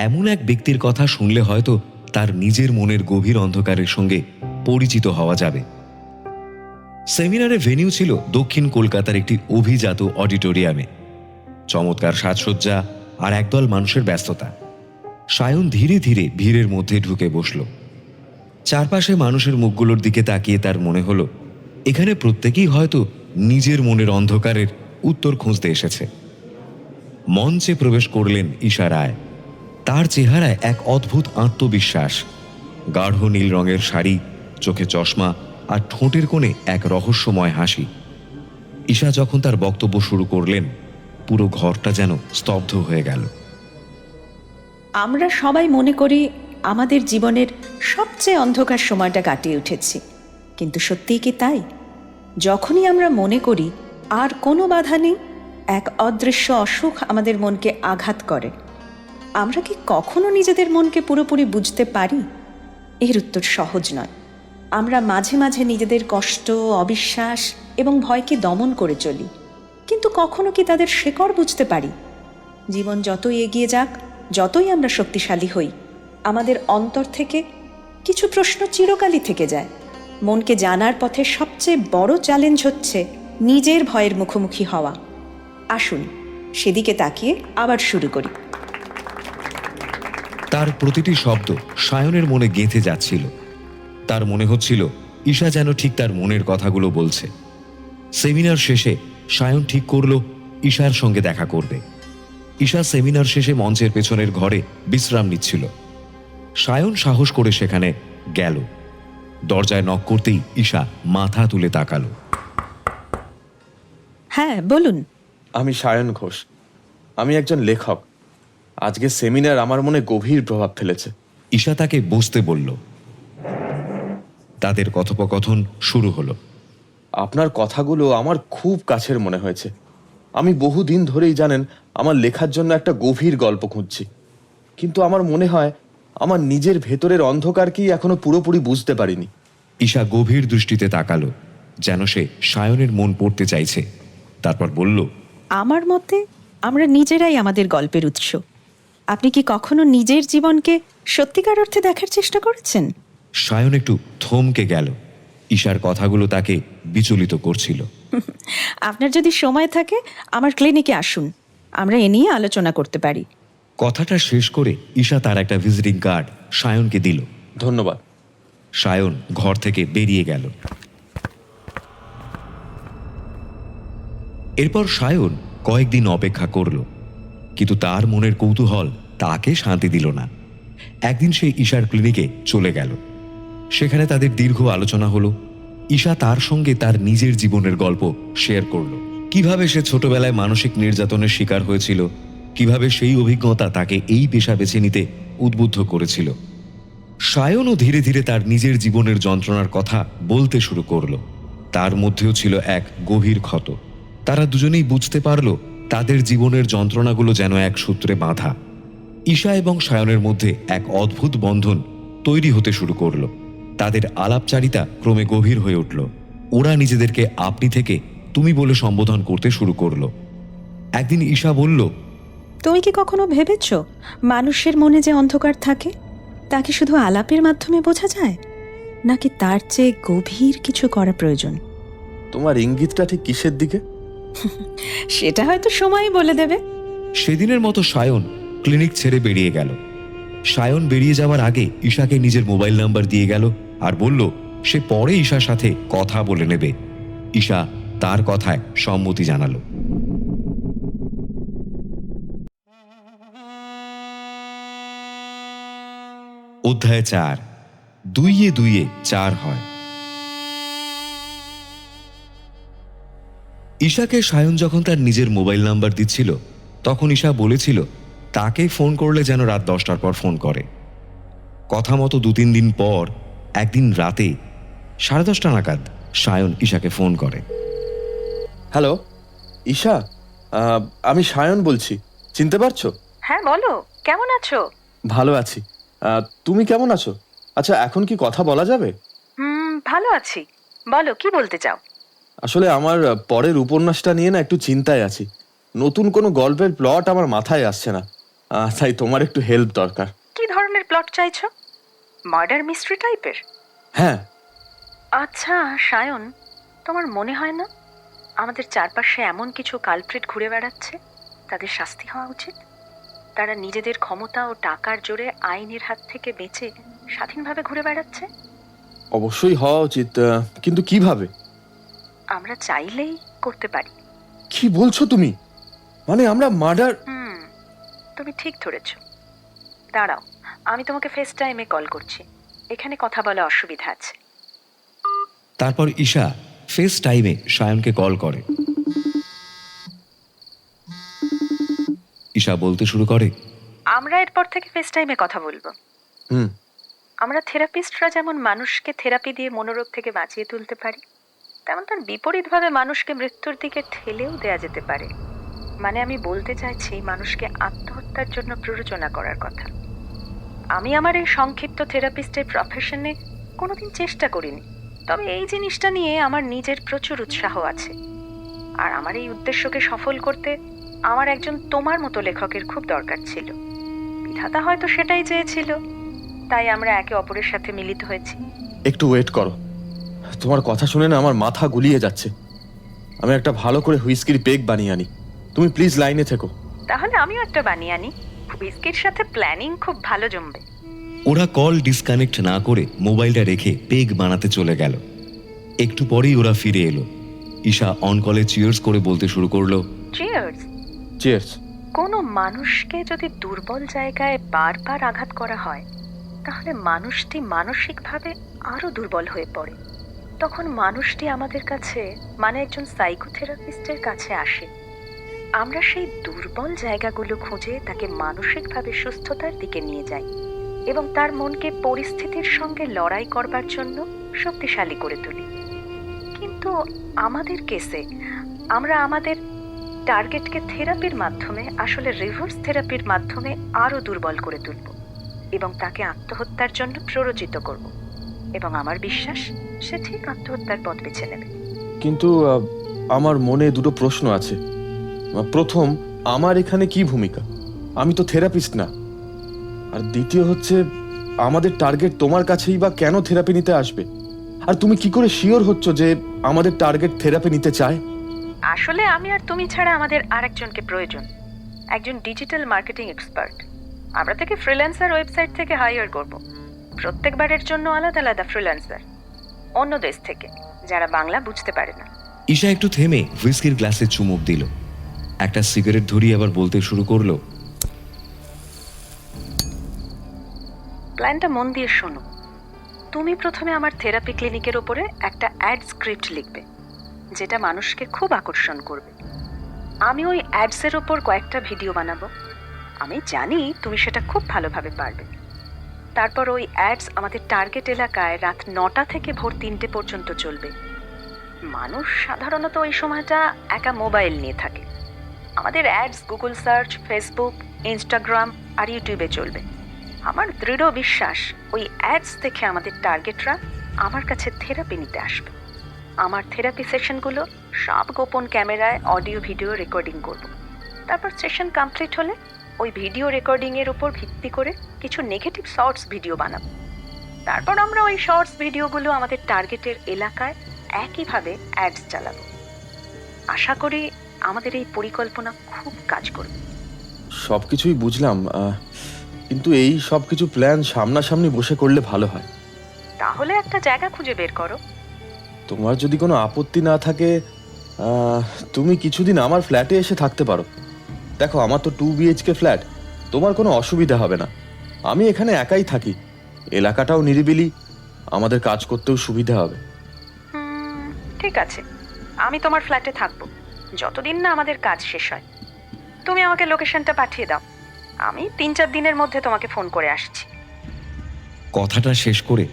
এমন এক ব্যক্তির কথা শুনলে হয়তো তার নিজের মনের গভীর অন্ধকারের সঙ্গে পরিচিত হওয়া যাবে। সেমিনারের ভেন্যু ছিল দক্ষিণ কলকাতার একটি অভিজাত অডিটোরিয়ামে। চমৎকার সাজসজ্জা আর একদল মানুষের ব্যস্ততা। সায়ন ধীরে ধীরে ভিড়ের মধ্যে ঢুকে বসল। চারপাশে মানুষের মুখগুলোর দিকে তাকিয়ে তার মনে হলো, এখানে প্রত্যেকেই হয়তো নিজের মনের অন্ধকারের উত্তর খুঁজতে এসেছে। মঞ্চে প্রবেশ করলেন ঈশা রায়। তার চেহারায় এক অদ্ভুত আত্মবিশ্বাস। গাঢ় নীল রঙের শাড়ি, চোখে চশমা আর ঠোঁটের কোণে এক রহস্যময় হাসি। ঈশা যখন তার বক্তব্য শুরু করলেন, পুরো ঘরটা যেন স্তব্ধ হয়ে গেল। আমরা সবাই মনে করি আমাদের জীবনের সবচেয়ে অন্ধকার সময়টা কাটিয়ে উঠেছি, কিন্তু সত্যিই কি তাই? যখনই আমরা মনে করি আর কোনো বাধা নেই, এক অদৃশ্য অসুখ আমাদের মনকে আঘাত করে। আমরা কি কখনো নিজেদের মনকে পুরোপুরি বুঝতে পারি? এর উত্তর সহজ নয়। আমরা মাঝে মাঝে নিজেদের কষ্ট, অবিশ্বাস এবং ভয়কে দমন করে চলি, কিন্তু কখনো কি তাদের শেকড় বুঝতে পারি? জীবন যতই এগিয়ে যাক, যতই আমরা শক্তিশালী হই, আমাদের অন্তর থেকে কিছু প্রশ্ন চিরকালই থেকে যায়। মনকে জানার পথে সবচেয়ে বড় চ্যালেঞ্জ হচ্ছে নিজের ভয়ের মুখোমুখি হওয়া। আসুন সেদিকে তাকিয়ে আবার শুরু করি। তার প্রতিটি শব্দ সায়নের মনে গেঁথে যাচ্ছিল। তার মনে হচ্ছিল ঈশা যেন ঠিক তার মনের কথাগুলো বলছে। সেমিনার শেষে সায়ন ঠিক করল ঈশার সঙ্গে দেখা করবে। ঈশা সেমিনার শেষে মঞ্চের পেছনের ঘরে বিশ্রাম নিচ্ছিল। সায়ন সাহস করে সেখানে গেল। দরজায় নক করতেই ঈশা মাথা তুলে তাকালো। হ্যাঁ, বলুন। আমি সায়ন ঘোষ। আমি একজন লেখক। আজকে সেমিনার আমার মনে গভীর প্রভাব ফেলেছে। ঈশা তাকে বসতে বলল। তাদের কথোপকথন শুরু হলো। আপনার কথাগুলো আমার খুব কাছের মনে হয়েছে। আমি বহুদিন ধরেই জানেন আমার লেখার জন্য একটা গভীর গল্প খুঁজছি, কিন্তু আমার মনে হয় আমার নিজের ভেতরের অন্ধকারকেই এখনো পুরোপুরি বুঝতে পারিনি। ঈশা গভীর দৃষ্টিতে তাকালো, যেন সে সায়নের মন পড়তে চাইছে। তারপর বলল, আমার মতে আমরা নিজেরাই আমাদের গল্পের উৎস। আপনি কি কখনো নিজের জীবনকে সত্যিকার অর্থে দেখার চেষ্টা করেছেন? সায়ন একটু থমকে গেল। ঈশার কথাগুলো তাকে বিচলিত করছিল। আপনার যদি সময় থাকে আমার ক্লিনিকে আসুন, আমরা এ নিয়ে আলোচনা করতে পারি। কথাটা শেষ করে ঈশা তার একটা ভিজিটিং কার্ড সায়নকে দিল। ধন্যবাদ। সায়ন ঘর থেকে বেরিয়ে গেল। এরপর সায়ন কয়েকদিন অপেক্ষা করল, কিন্তু তার মনের কৌতূহল তাকে শান্তি দিল না। একদিন সে ঈশার ক্লিনিকে চলে গেল। সেখানে তাদের দীর্ঘ আলোচনা হলো। ঈশা তার সঙ্গে তার নিজের জীবনের গল্প শেয়ার করল। কিভাবে সে ছোটবেলায় মানসিক নির্যাতনের শিকার হয়েছিল, কিভাবে সেই অভিজ্ঞতা তাকে এই পেশা বেছে নিতে উদ্বুদ্ধ করেছিল। সায়নও ধীরে ধীরে তার নিজের জীবনের যন্ত্রণার কথা বলতে শুরু করল। তার মধ্যেও ছিল এক গভীর ক্ষত। তারা দুজনেই বুঝতে পারল তাদের জীবনের যন্ত্রণাগুলো যেন এক সূত্রে বাঁধা। ঈশা এবং সায়নের মধ্যে এক অদ্ভুত বন্ধন তৈরি হতে শুরু করল। তাদের আলাপচারিতা ক্রমে গভীর হয়ে উঠল। ওরা নিজেদেরকে আপনি থেকে তুমি বলে সম্বোধন করতে শুরু করল। একদিন ঈশা বলল, তুমি কি কখনো ভেবেছ মানুষের মনে যে অন্ধকার থাকে তা কি শুধু আলাপের মাধ্যমে বোঝা যায়, নাকি তার চেয়ে গভীর কিছু করা প্রয়োজন? তোমার ইঙ্গিতটা ঠিক কিসের দিকে? সেটা হয়তো সময়ই বলে দেবে। সেদিনের মতো সায়ন ক্লিনিক ছেড়ে বেরিয়ে গেল। সায়ন বেরিয়ে যাওয়ার আগে ঈশাকে নিজের মোবাইল নাম্বার দিয়ে গেল আর বলল সে পরে ঈশার সাথে কথা বলে নেবে। ঈশা তার কথায় সম্মতি জানালো। অধ্যায় 4। দুইয়ে দুইয়ে 4 হয়। ঈশাকে সায়ন যখন তার নিজের মোবাইল নাম্বার দিচ্ছিল, তখন ঈশা বলেছিল তাকে ফোন করলে যেন রাত 10টার পর ফোন করে। কথা মতো 2-3 দিন পর একদিন রাতে 10:30 নাগাদ সায়ন ঈশাকে ফোন করে। হ্যালো, ঈশা, আমি সায়ন বলছি, চিনতে পারছো? হ্যাঁ বলো, কেমন আছো? ভালো আছি। তুমি কেমন আছো? আচ্ছা, এখন কি কথা বলা যাবে? ভালো আছি। বলো, কি বলতে চাও? আসলে আমার পরের উপন্যাসটা নিয়ে না একটু চিন্তায় আছি। নতুন কোনো গল্পের প্লট আমার মাথায় আসছে না, তাই তোমার একটু হেল্প দরকার। কি ধরনের প্লট চাইছো? মার্ডার মিস্ট্রি টাইপের? হ্যাঁ। আচ্ছা সায়ন, তোমার মনে হয় না আমাদের চারপাশে এমন কিছু কালপ্রিট ঘুরে বেড়াচ্ছে, তাদের শাস্তি হওয়া উচিত? তারা নিজেদের ক্ষমতা ও টাকার জোরে আইনের হাত থেকে বেঁচে স্বাধীনভাবে ঘুরে বেড়াচ্ছে। অবশ্যই হওয়া উচিত, কিন্তু কিভাবে? আমরা চাইলেই করতে পারি। কি বলছো তুমি? মানে আমরা মার্ডার? তুমি ঠিক ধরেছ। দাঁড়াও, আমি তোমাকে ফেস টাইমে কল করছি, এখানে কথা বলা অসুবিধা আছে। তারপর ঈশা ফেস টাইমে সায়নকে কল করে। ঈশা বলতে শুরু করে, আমরা এরপর থেকে ফেস টাইমে কথা বলবো। আমরা থেরাপিস্টরা যেমন মানুষকে থেরাপি দিয়ে মনোরোগ থেকে বাঁচিয়ে তুলতে পারি, তেমন তার বিপরীতভাবে মানুষকে মৃত্যুর দিকে ঠেলেও দেয়া যেতে পারে। মানে আমি বলতে চাইছি মানুষকে আত্মহত্যার জন্য প্ররোচনা করার কথা। আমি আমার এই সংক্ষিপ্ত থেরাপিস্টের প্রফেশনে কোনোদিন চেষ্টা করিনি, তবে এই জিনিসটা নিয়ে আমার নিজের প্রচুর উৎসাহ আছে। আর আমার এই উদ্দেশ্যকে সফল করতে আমার একজন তোমার মতো লেখকের খুব দরকার ছিল। বিধাতা হয়তো সেটাই চেয়েছিল, তাই আমরা একে অপরের সাথে মিলিত হয়েছি। একটু ওয়েট করো, তোমার কথা শুনে না আমার মাথা গুলিয়ে যাচ্ছে। আমি একটা ভালো করে হুইস্কির পেগ বানিয়ে আনি, তুমি প্লিজ লাইনে থেকো। তাহলে আমিও একটা বানিয়ে আনি, হুইস্কির সাথে প্ল্যানিং খুব ভালো জমবে। ওরা কল ডিসকানেক্ট না করে মোবাইলটা রেখে পেগ বানাতে চলে গেল। একটু পরেই ওরা ফিরে এলো। ঈশা অন কলে চিয়ার্স করে বলতে শুরু করলো, চিয়ার্স। চিয়ার্স। কোনো মানুষকে যদি দুর্বল জায়গায় বারবার আঘাত করা হয়, তাহলে মানুষটি মানসিকভাবে আরো দুর্বল হয়ে পড়ে। তখন মানুষটি আমাদের কাছে, মানে একজন সাইকোথেরাপিস্টের কাছে আসে। আমরা সেই দুর্বল জায়গাগুলো খুঁজে তাকে মানসিকভাবে সুস্থতার দিকে নিয়ে যাই এবং তার মনকে পরিস্থিতির সঙ্গে লড়াই করবার জন্য শক্তিশালী করে তুলি। কিন্তু আমাদের কেসে আমরা আমাদের টার্গেটকে থেরাপির মাধ্যমে, আসলে রিভার্স থেরাপির মাধ্যমে আরো দুর্বল করে তুলব এবং তাকে আত্মহত্যার জন্য প্ররোচিত করব। এবং আমার বিশ্বাস সে ঠিক আত্মহত্যার পথ বেছে নেবে। কিন্তু আমার মনে দুটো প্রশ্ন আছে। প্রথম, আমার এখানে কি ভূমিকা? আমি তো থেরাপিস্ট না। আর দ্বিতীয় হচ্ছে, আমাদের টার্গেট তোমার কাছেই বা কেন থেরাপি নিতে আসবে? আর তুমি কি করে শিওর হচ্ছ যে আমাদের টার্গেট থেরাপি নিতে চায়? আসলে আমি আর তুমি ছাড়া আমাদের আরেকজনকে প্রয়োজন, একজন ডিজিটাল মার্কেটিং এক্সপার্ট। আমরা তাকে ফ্রিল্যান্সার ওয়েবসাইট থেকে হায়ার করব। প্রত্যেকবারের জন্য আলাদা আলাদা ফ্রিল্যান্সার, অন্য দেশ থেকে, যারা বাংলা বুঝতে পারে না। ঈশা একটু থেমে হুইস্কির গ্লাসে চুমুক দিল, একটা সিগারেট ধরিয়ে আবার বলতে শুরু করলো, প্ল্যানটা মন দিয়ে শোনো। তুমি প্রথমে আমার থেরাপি ক্লিনিকের ওপরে একটা অ্যাড স্ক্রিপ্ট লিখবে, যেটা মানুষকে খুব আকর্ষণ করবে। আমি ওই অ্যাডসের ওপর কয়েকটা ভিডিও বানাবো। আমি জানি তুমি সেটা খুব ভালোভাবে পারবে। তারপর ওই অ্যাডস আমাদের টার্গেট এলাকায় রাত 9টা থেকে ভোর 3টে পর্যন্ত চলবে। মানুষ সাধারণত ওই সময়টা একা মোবাইল নিয়ে থাকে। আমাদের ads Google search, Facebook, Instagram আর ইউটিউবে চলবে। আমার দৃঢ় বিশ্বাস ওই অ্যাডস দেখে আমাদের টার্গেটরা আমার কাছে থেরাপি নিতে আসবে। আমার থেরাপি সেশনগুলো সব গোপন ক্যামেরায় অডিও ভিডিও রেকর্ডিং করব। তারপর সেশন কমপ্লিট হলে ওই ভিডিও রেকর্ডিংয়ের উপর ভিত্তি করে কিছু নেগেটিভ শর্টস ভিডিও বানাবো। তারপর আমরা ওই শর্টস ভিডিওগুলো আমাদের টার্গেটের এলাকায় একইভাবে অ্যাডস চালাবো। আশা করি আমাদের এই পরিকল্পনা খুব কাজ করবে। সবকিছুই বুঝলাম, কিন্তু এই সবকিছু প্ল্যান সামনাসামনি বসে করলে ভালো হয়। তাহলে একটা জায়গা খুঁজে বের করো। তোমার যদি কোনো আপত্তি না থাকে, তুমি কিছুদিন আমার ফ্ল্যাটে এসে থাকতে পারো। দেখো, আমার তো 2 BHK ফ্ল্যাট, তোমার কোনো অসুবিধা হবে না। আমি এখানে একাই থাকি, এলাকাটাও নিরিবিলি, আমাদের কাজ করতেও সুবিধা হবে। ঠিক আছে, আমি তোমার ফ্ল্যাটে থাকবো যতদিন না আমাদের কাজ শেষ হয়। তুমি আমাকে লোকেশনটা পাঠিয়ে দাও, আমি 3-4 দিনের মধ্যে তোমাকে ফোন করে আসছি। কথাটা শেষ করে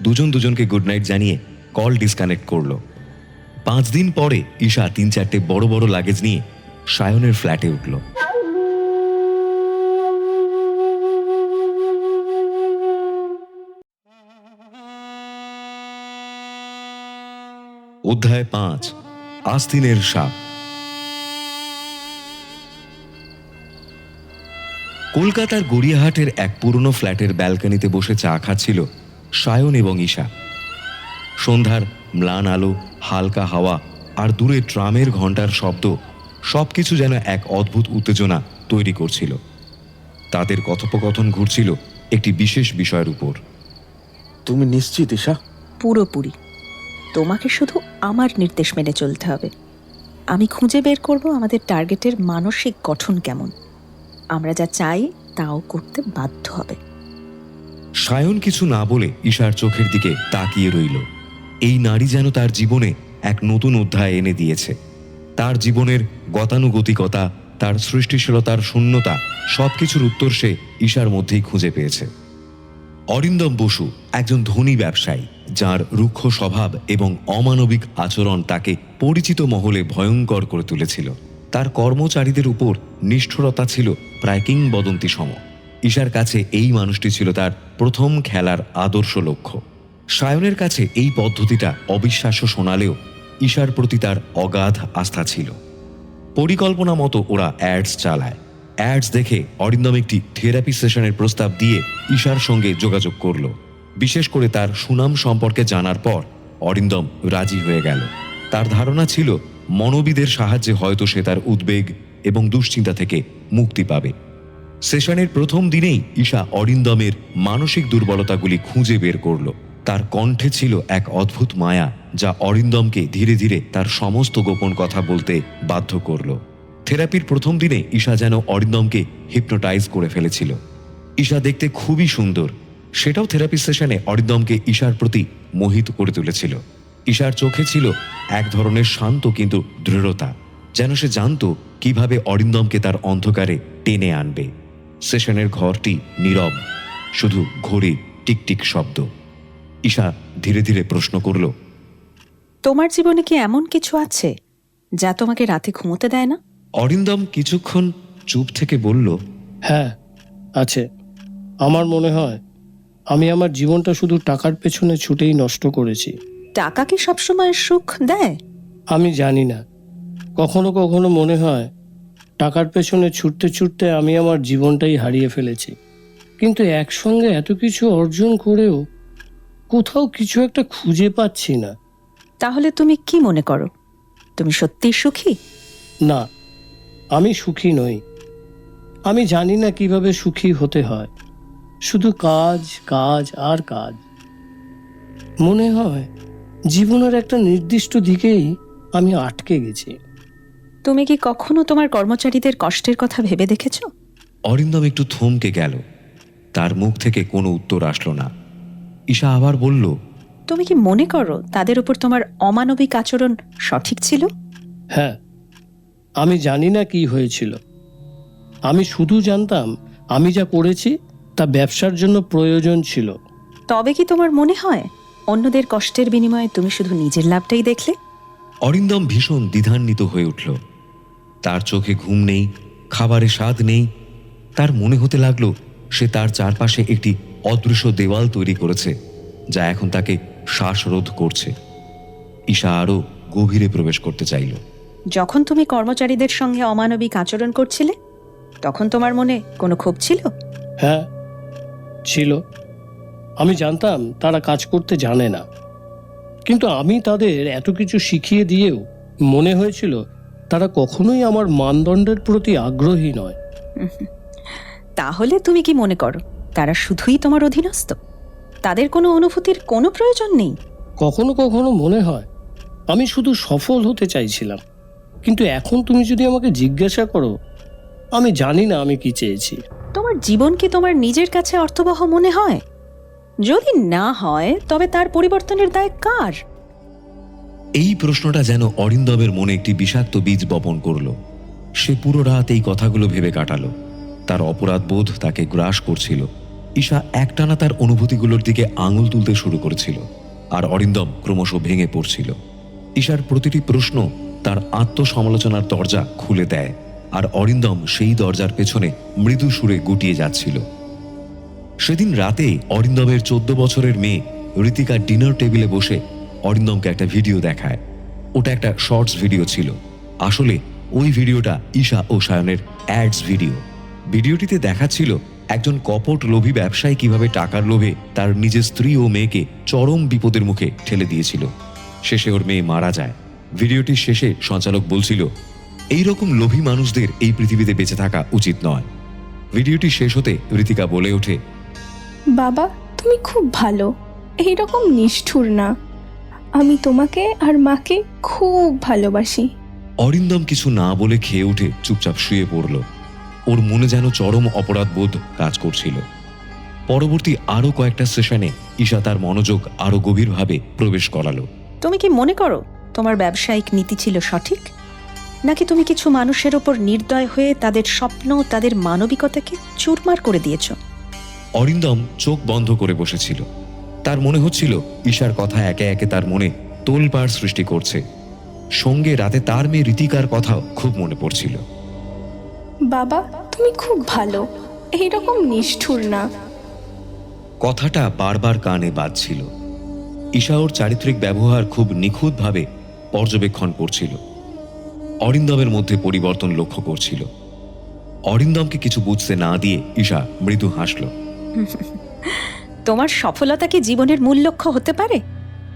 দুজন দুজনকে গুড নাইট জানিয়ে কল ডিসকানেক্ট করলো। 5 দিন পরে ঈশা 3-4টে বড় বড় লাগেজ নিয়ে সায়নের ফ্ল্যাটে উঠল। অধ্যায় 5, আস্তিনের সাপ। কলকাতার গড়িয়াহাটের এক পুরনো ফ্ল্যাটের ব্যালকনিতে বসে চা খাচ্ছিল সায়ন এবং ঈশা। সন্ধ্যার ম্লান আলো, হালকা হাওয়া আর দূরে ট্রামের ঘণ্টার শব্দ সবকিছু যেন এক অদ্ভুত উত্তেজনা তৈরি করছিল। তাদের কথোপকথন ঘুরছিল একটি বিশেষ বিষয়ের উপর। তুমি নিশ্চিত ঈশা? পুরোপুরি। তোমাকে শুধু আমার নির্দেশ মেনে চলতে হবে। আমি খুঁজে বের করব আমাদের টার্গেটের মানসিক গঠন কেমন। আমরা যা চাই তাও করতে বাধ্য হবে। সায়ন কিছু না বলে ঈশার চোখের দিকে তাকিয়ে রইল। এই নারী যেন তার জীবনে এক নতুন অধ্যায় এনে দিয়েছে। তার জীবনের গতানুগতিকতা, তার সৃষ্টিশীলতার শূন্যতা, সবকিছুর উত্তর সে ঈশার মধ্যেই খুঁজে পেয়েছে। অরিন্দম বসু একজন ধনী ব্যবসায়ী, যার রুক্ষ স্বভাব এবং অমানবিক আচরণ তাকে পরিচিত মহলে ভয়ঙ্কর করে তুলেছিল। তার কর্মচারীদের উপর নিষ্ঠুরতা ছিল প্রায় কিংবদন্তি সম। ঈশার কাছে এই মানুষটি ছিল তার প্রথম খেলার আদর্শ লক্ষ্য। সায়নের কাছে এই পদ্ধতিটা অবিশ্বাস্য শোনালেও ঈশার প্রতি তার অগাধ আস্থা ছিল। পরিকল্পনা মতো ওরা অ্যাডস চালায়। অ্যাডস দেখে অরিন্দম একটি থেরাপি সেশনের প্রস্তাব দিয়ে ঈশার সঙ্গে যোগাযোগ করল। বিশেষ করে তার সুনাম সম্পর্কে জানার পর অরিন্দম রাজি হয়ে গেল। তার ধারণা ছিল মনোবিদের সাহায্যে হয়তো সে তার উদ্বেগ এবং দুশ্চিন্তা থেকে মুক্তি পাবে। সেশনের প্রথম দিনেই ঈশা অরিন্দমের মানসিক দুর্বলতাগুলি খুঁজে বের করল। তার কণ্ঠে ছিল এক অদ্ভুত মায়া, যা অরিন্দমকে ধীরে ধীরে তার সমস্ত গোপন কথা বলতে বাধ্য করল। থেরাপির প্রথম দিনে ঈশা যেন অরিন্দমকে হিপনোটাইজ করে ফেলেছিল। ঈশা দেখতে খুবই সুন্দর, সেটাও থেরাপি সেশনে অরিন্দমকে ঈশার প্রতি মোহিত করে তুলেছিল। ঈশার চোখে ছিল এক ধরনের শান্ত কিন্তু দৃঢ়তা, যেন সে জানত কিভাবে অরিন্দমকে তার অন্ধকারে টেনে আনবে। সেশনের ঘরটি নীরব, শুধু ঘড়ির টিকটিক শব্দ। ঈশা ধীরে ধীরে প্রশ্ন করল, তোমার জীবনে কি এমন কিছু আছে যা তোমাকে রাতে ঘুমোতে দেয় না? অরিন্দম কিছুক্ষণ চুপ থেকে বলল, হ্যাঁ আছে। আমার মনে হয় আমি আমার জীবনটা শুধু টাকার পেছনে ছুটেই নষ্ট করেছি। টাকা কি সবসময় সুখ দেয়? আমি জানি না, কখনো কখনো মনে হয় টাকার পেছনে ছুটতে ছুটতে আমি আমার জীবনটাই হারিয়ে ফেলেছি। কিন্তু একসঙ্গে এত কিছু অর্জন করেও কোথাও কিছু একটা খুঁজে পাচ্ছি না। তাহলে তুমি কি মনে করো, তুমি সত্যিই সুখী? না, আমি সুখী নই। আমি জানি না কিভাবে সুখী হতে হয়। শুধু কাজ, কাজ আর কাজ। মনে হয় জীবনের একটা নির্দিষ্ট দিকেই আমি আটকে গেছি। তুমি কি কখনো তোমার কর্মচারীদের কষ্টের কথা ভেবে দেখেছো? অরিন্দম একটু থমকে গেল। তার মুখ থেকে কোনো উত্তর আসলো না। ঈশা আবার বলল, তুমি কি মনে করো তাদের উপর তোমার অমানবিক আচরণ সঠিক ছিল? হ্যাঁ, আমি জানি না কি হয়েছিল। আমি শুধু জানতাম আমি যা করেছি তা ব্যবসার জন্য প্রয়োজন ছিল। তবে কি তোমার মনে হয় অন্যদের কষ্টের বিনিময়ে তুমি শুধু নিজের লাভটাই দেখলে? অরিন্দম ভীষণ দ্বিধান্বিত হয়ে উঠল। তার চোখে ঘুম নেই, খাবারে স্বাদ নেই। তার মনে হতে লাগলো সে তার চারপাশে একটি অদৃশ্য দেওয়াল তৈরি করেছে, যা এখন তাকে শ্বাসরোধ করছে। ঈশা আরও গভীরে প্রবেশ করতে চাইল। যখন তুমি কর্মচারীদের সঙ্গে অমানবিক আচরণ করছিলে তখন তোমার মনে কোনো ক্ষোভ ছিল? হ্যাঁ ছিল। আমি জানতাম তারা কাজ করতে জানে না, কিন্তু আমি তাদের এত কিছু শিখিয়ে দিয়েও মনে হয়েছিল তারা কখনোই আমার মানদণ্ডের প্রতি আগ্রহী নয়। তাহলে তুমি কি মনে করো তারা শুধুই তোমার অধীনস্থ? তাদের কোনো অনুভূতির কোনো প্রয়োজন নেই? কখনো কখনো মনে হয় আমি শুধু সফল হতে চাইছিলাম, কিন্তু এখন তুমি যদি আমাকে জিজ্ঞাসা করো, আমি জানি না আমি কি চেয়েছি। তোমার জীবন কি তোমার নিজের কাছে অর্থবহ মনে হয়? যদি না হয় তবে তার পরিবর্তনের দায় কার? এই প্রশ্নটা যেন অরিন্দমের মনে একটি বিষাক্ত বীজ বপন করল। সে পুরো রাত এই কথাগুলো ভেবে কাটালো। তার অপরাধ বোধ তাকে গ্রাস করছিল। ঈশা একটানা তার অনুভূতিগুলোর দিকে আঙুল তুলতে শুরু করেছিল, আর অরিন্দম ক্রমশ ভেঙে পড়ছিল। ঈশার প্রতিটি প্রশ্ন তার আত্মসমালোচনার দরজা খুলে দেয়, আর অরিন্দম সেই দরজার পেছনে মৃদু সুরে গুটিয়ে যাচ্ছিল। সেদিন রাতে অরিন্দমের 14 বছরের মেয়ে ঋতিকা ডিনার টেবিলে বসে অরিন্দমকে একটা ভিডিও দেখায়। ওটা একটা শর্টস ভিডিও ছিল। আসলে ওই ভিডিওটা ঈশা ও সায়নের অ্যাডস ভিডিও। ভিডিওটিতে দেখাচ্ছিল একজন কপট লোভী ব্যবসায়ী কিভাবে টাকার লোভে তার নিজের স্ত্রী ও মেয়েকে চরম বিপদের মুখে ঠেলে দিয়েছিল। শেষে ওর মেয়ে মারা যায়। ভিডিওটির শেষে সঞ্চালক বলছিল, এই রকম লোভী মানুষদের এই পৃথিবীতে বেঁচে থাকা উচিত নয়। ভিডিওটি শেষ হতে ঋতিকা বলে ওঠে, বাবা তুমি খুব ভালো, এইরকম নিষ্ঠুর না। আমি তোমাকে আর মাকে খুব ভালোবাসি। অরিন্দম কিছু না বলে খেয়ে উঠে চুপচাপ শুয়ে পড়ল। ওর মনে যেন চরম অপরাধবোধ কাজ করছিল। পরবর্তী আরো কয়েকটা সেশনে ঈশা তার মনোযোগ আরো গভীরভাবে প্রবেশ করালো। তুমি কি মনে করো তোমার ব্যবসায়িক নীতি ছিল সঠিক, নাকি তুমি কিছু মানুষের ওপর নির্দয় হয়ে তাদের স্বপ্ন, তাদের মানবিকতাকে চুরমার করে দিয়েছ? অরিন্দম চোখ বন্ধ করে বসেছিল। তার মনে হচ্ছিল ঈশার কথা একে একে তার মনে তোলপাড় সৃষ্টি করছে। সঙ্গে রাতে তার মেয়ে ঋতিকার কথাও খুব মনে পড়ছিল। বাবা তুমি খুব ভালো, এইরকম নিষ্ঠুর না। কথাটা বারবার কানে বাজছিল। ঈশা ওর চারিত্রিক ব্যবহার খুব নিখুঁতভাবে পর্যবেক্ষণ করছিল। অরিন্দমের মধ্যে পরিবর্তন লক্ষ্য করছিল। অরিন্দমকে কিছু বুঝতে না দিয়ে ঈশা মৃদু হাসল। তোমার সফলতা কি জীবনের মূল লক্ষ্য হতে পারে,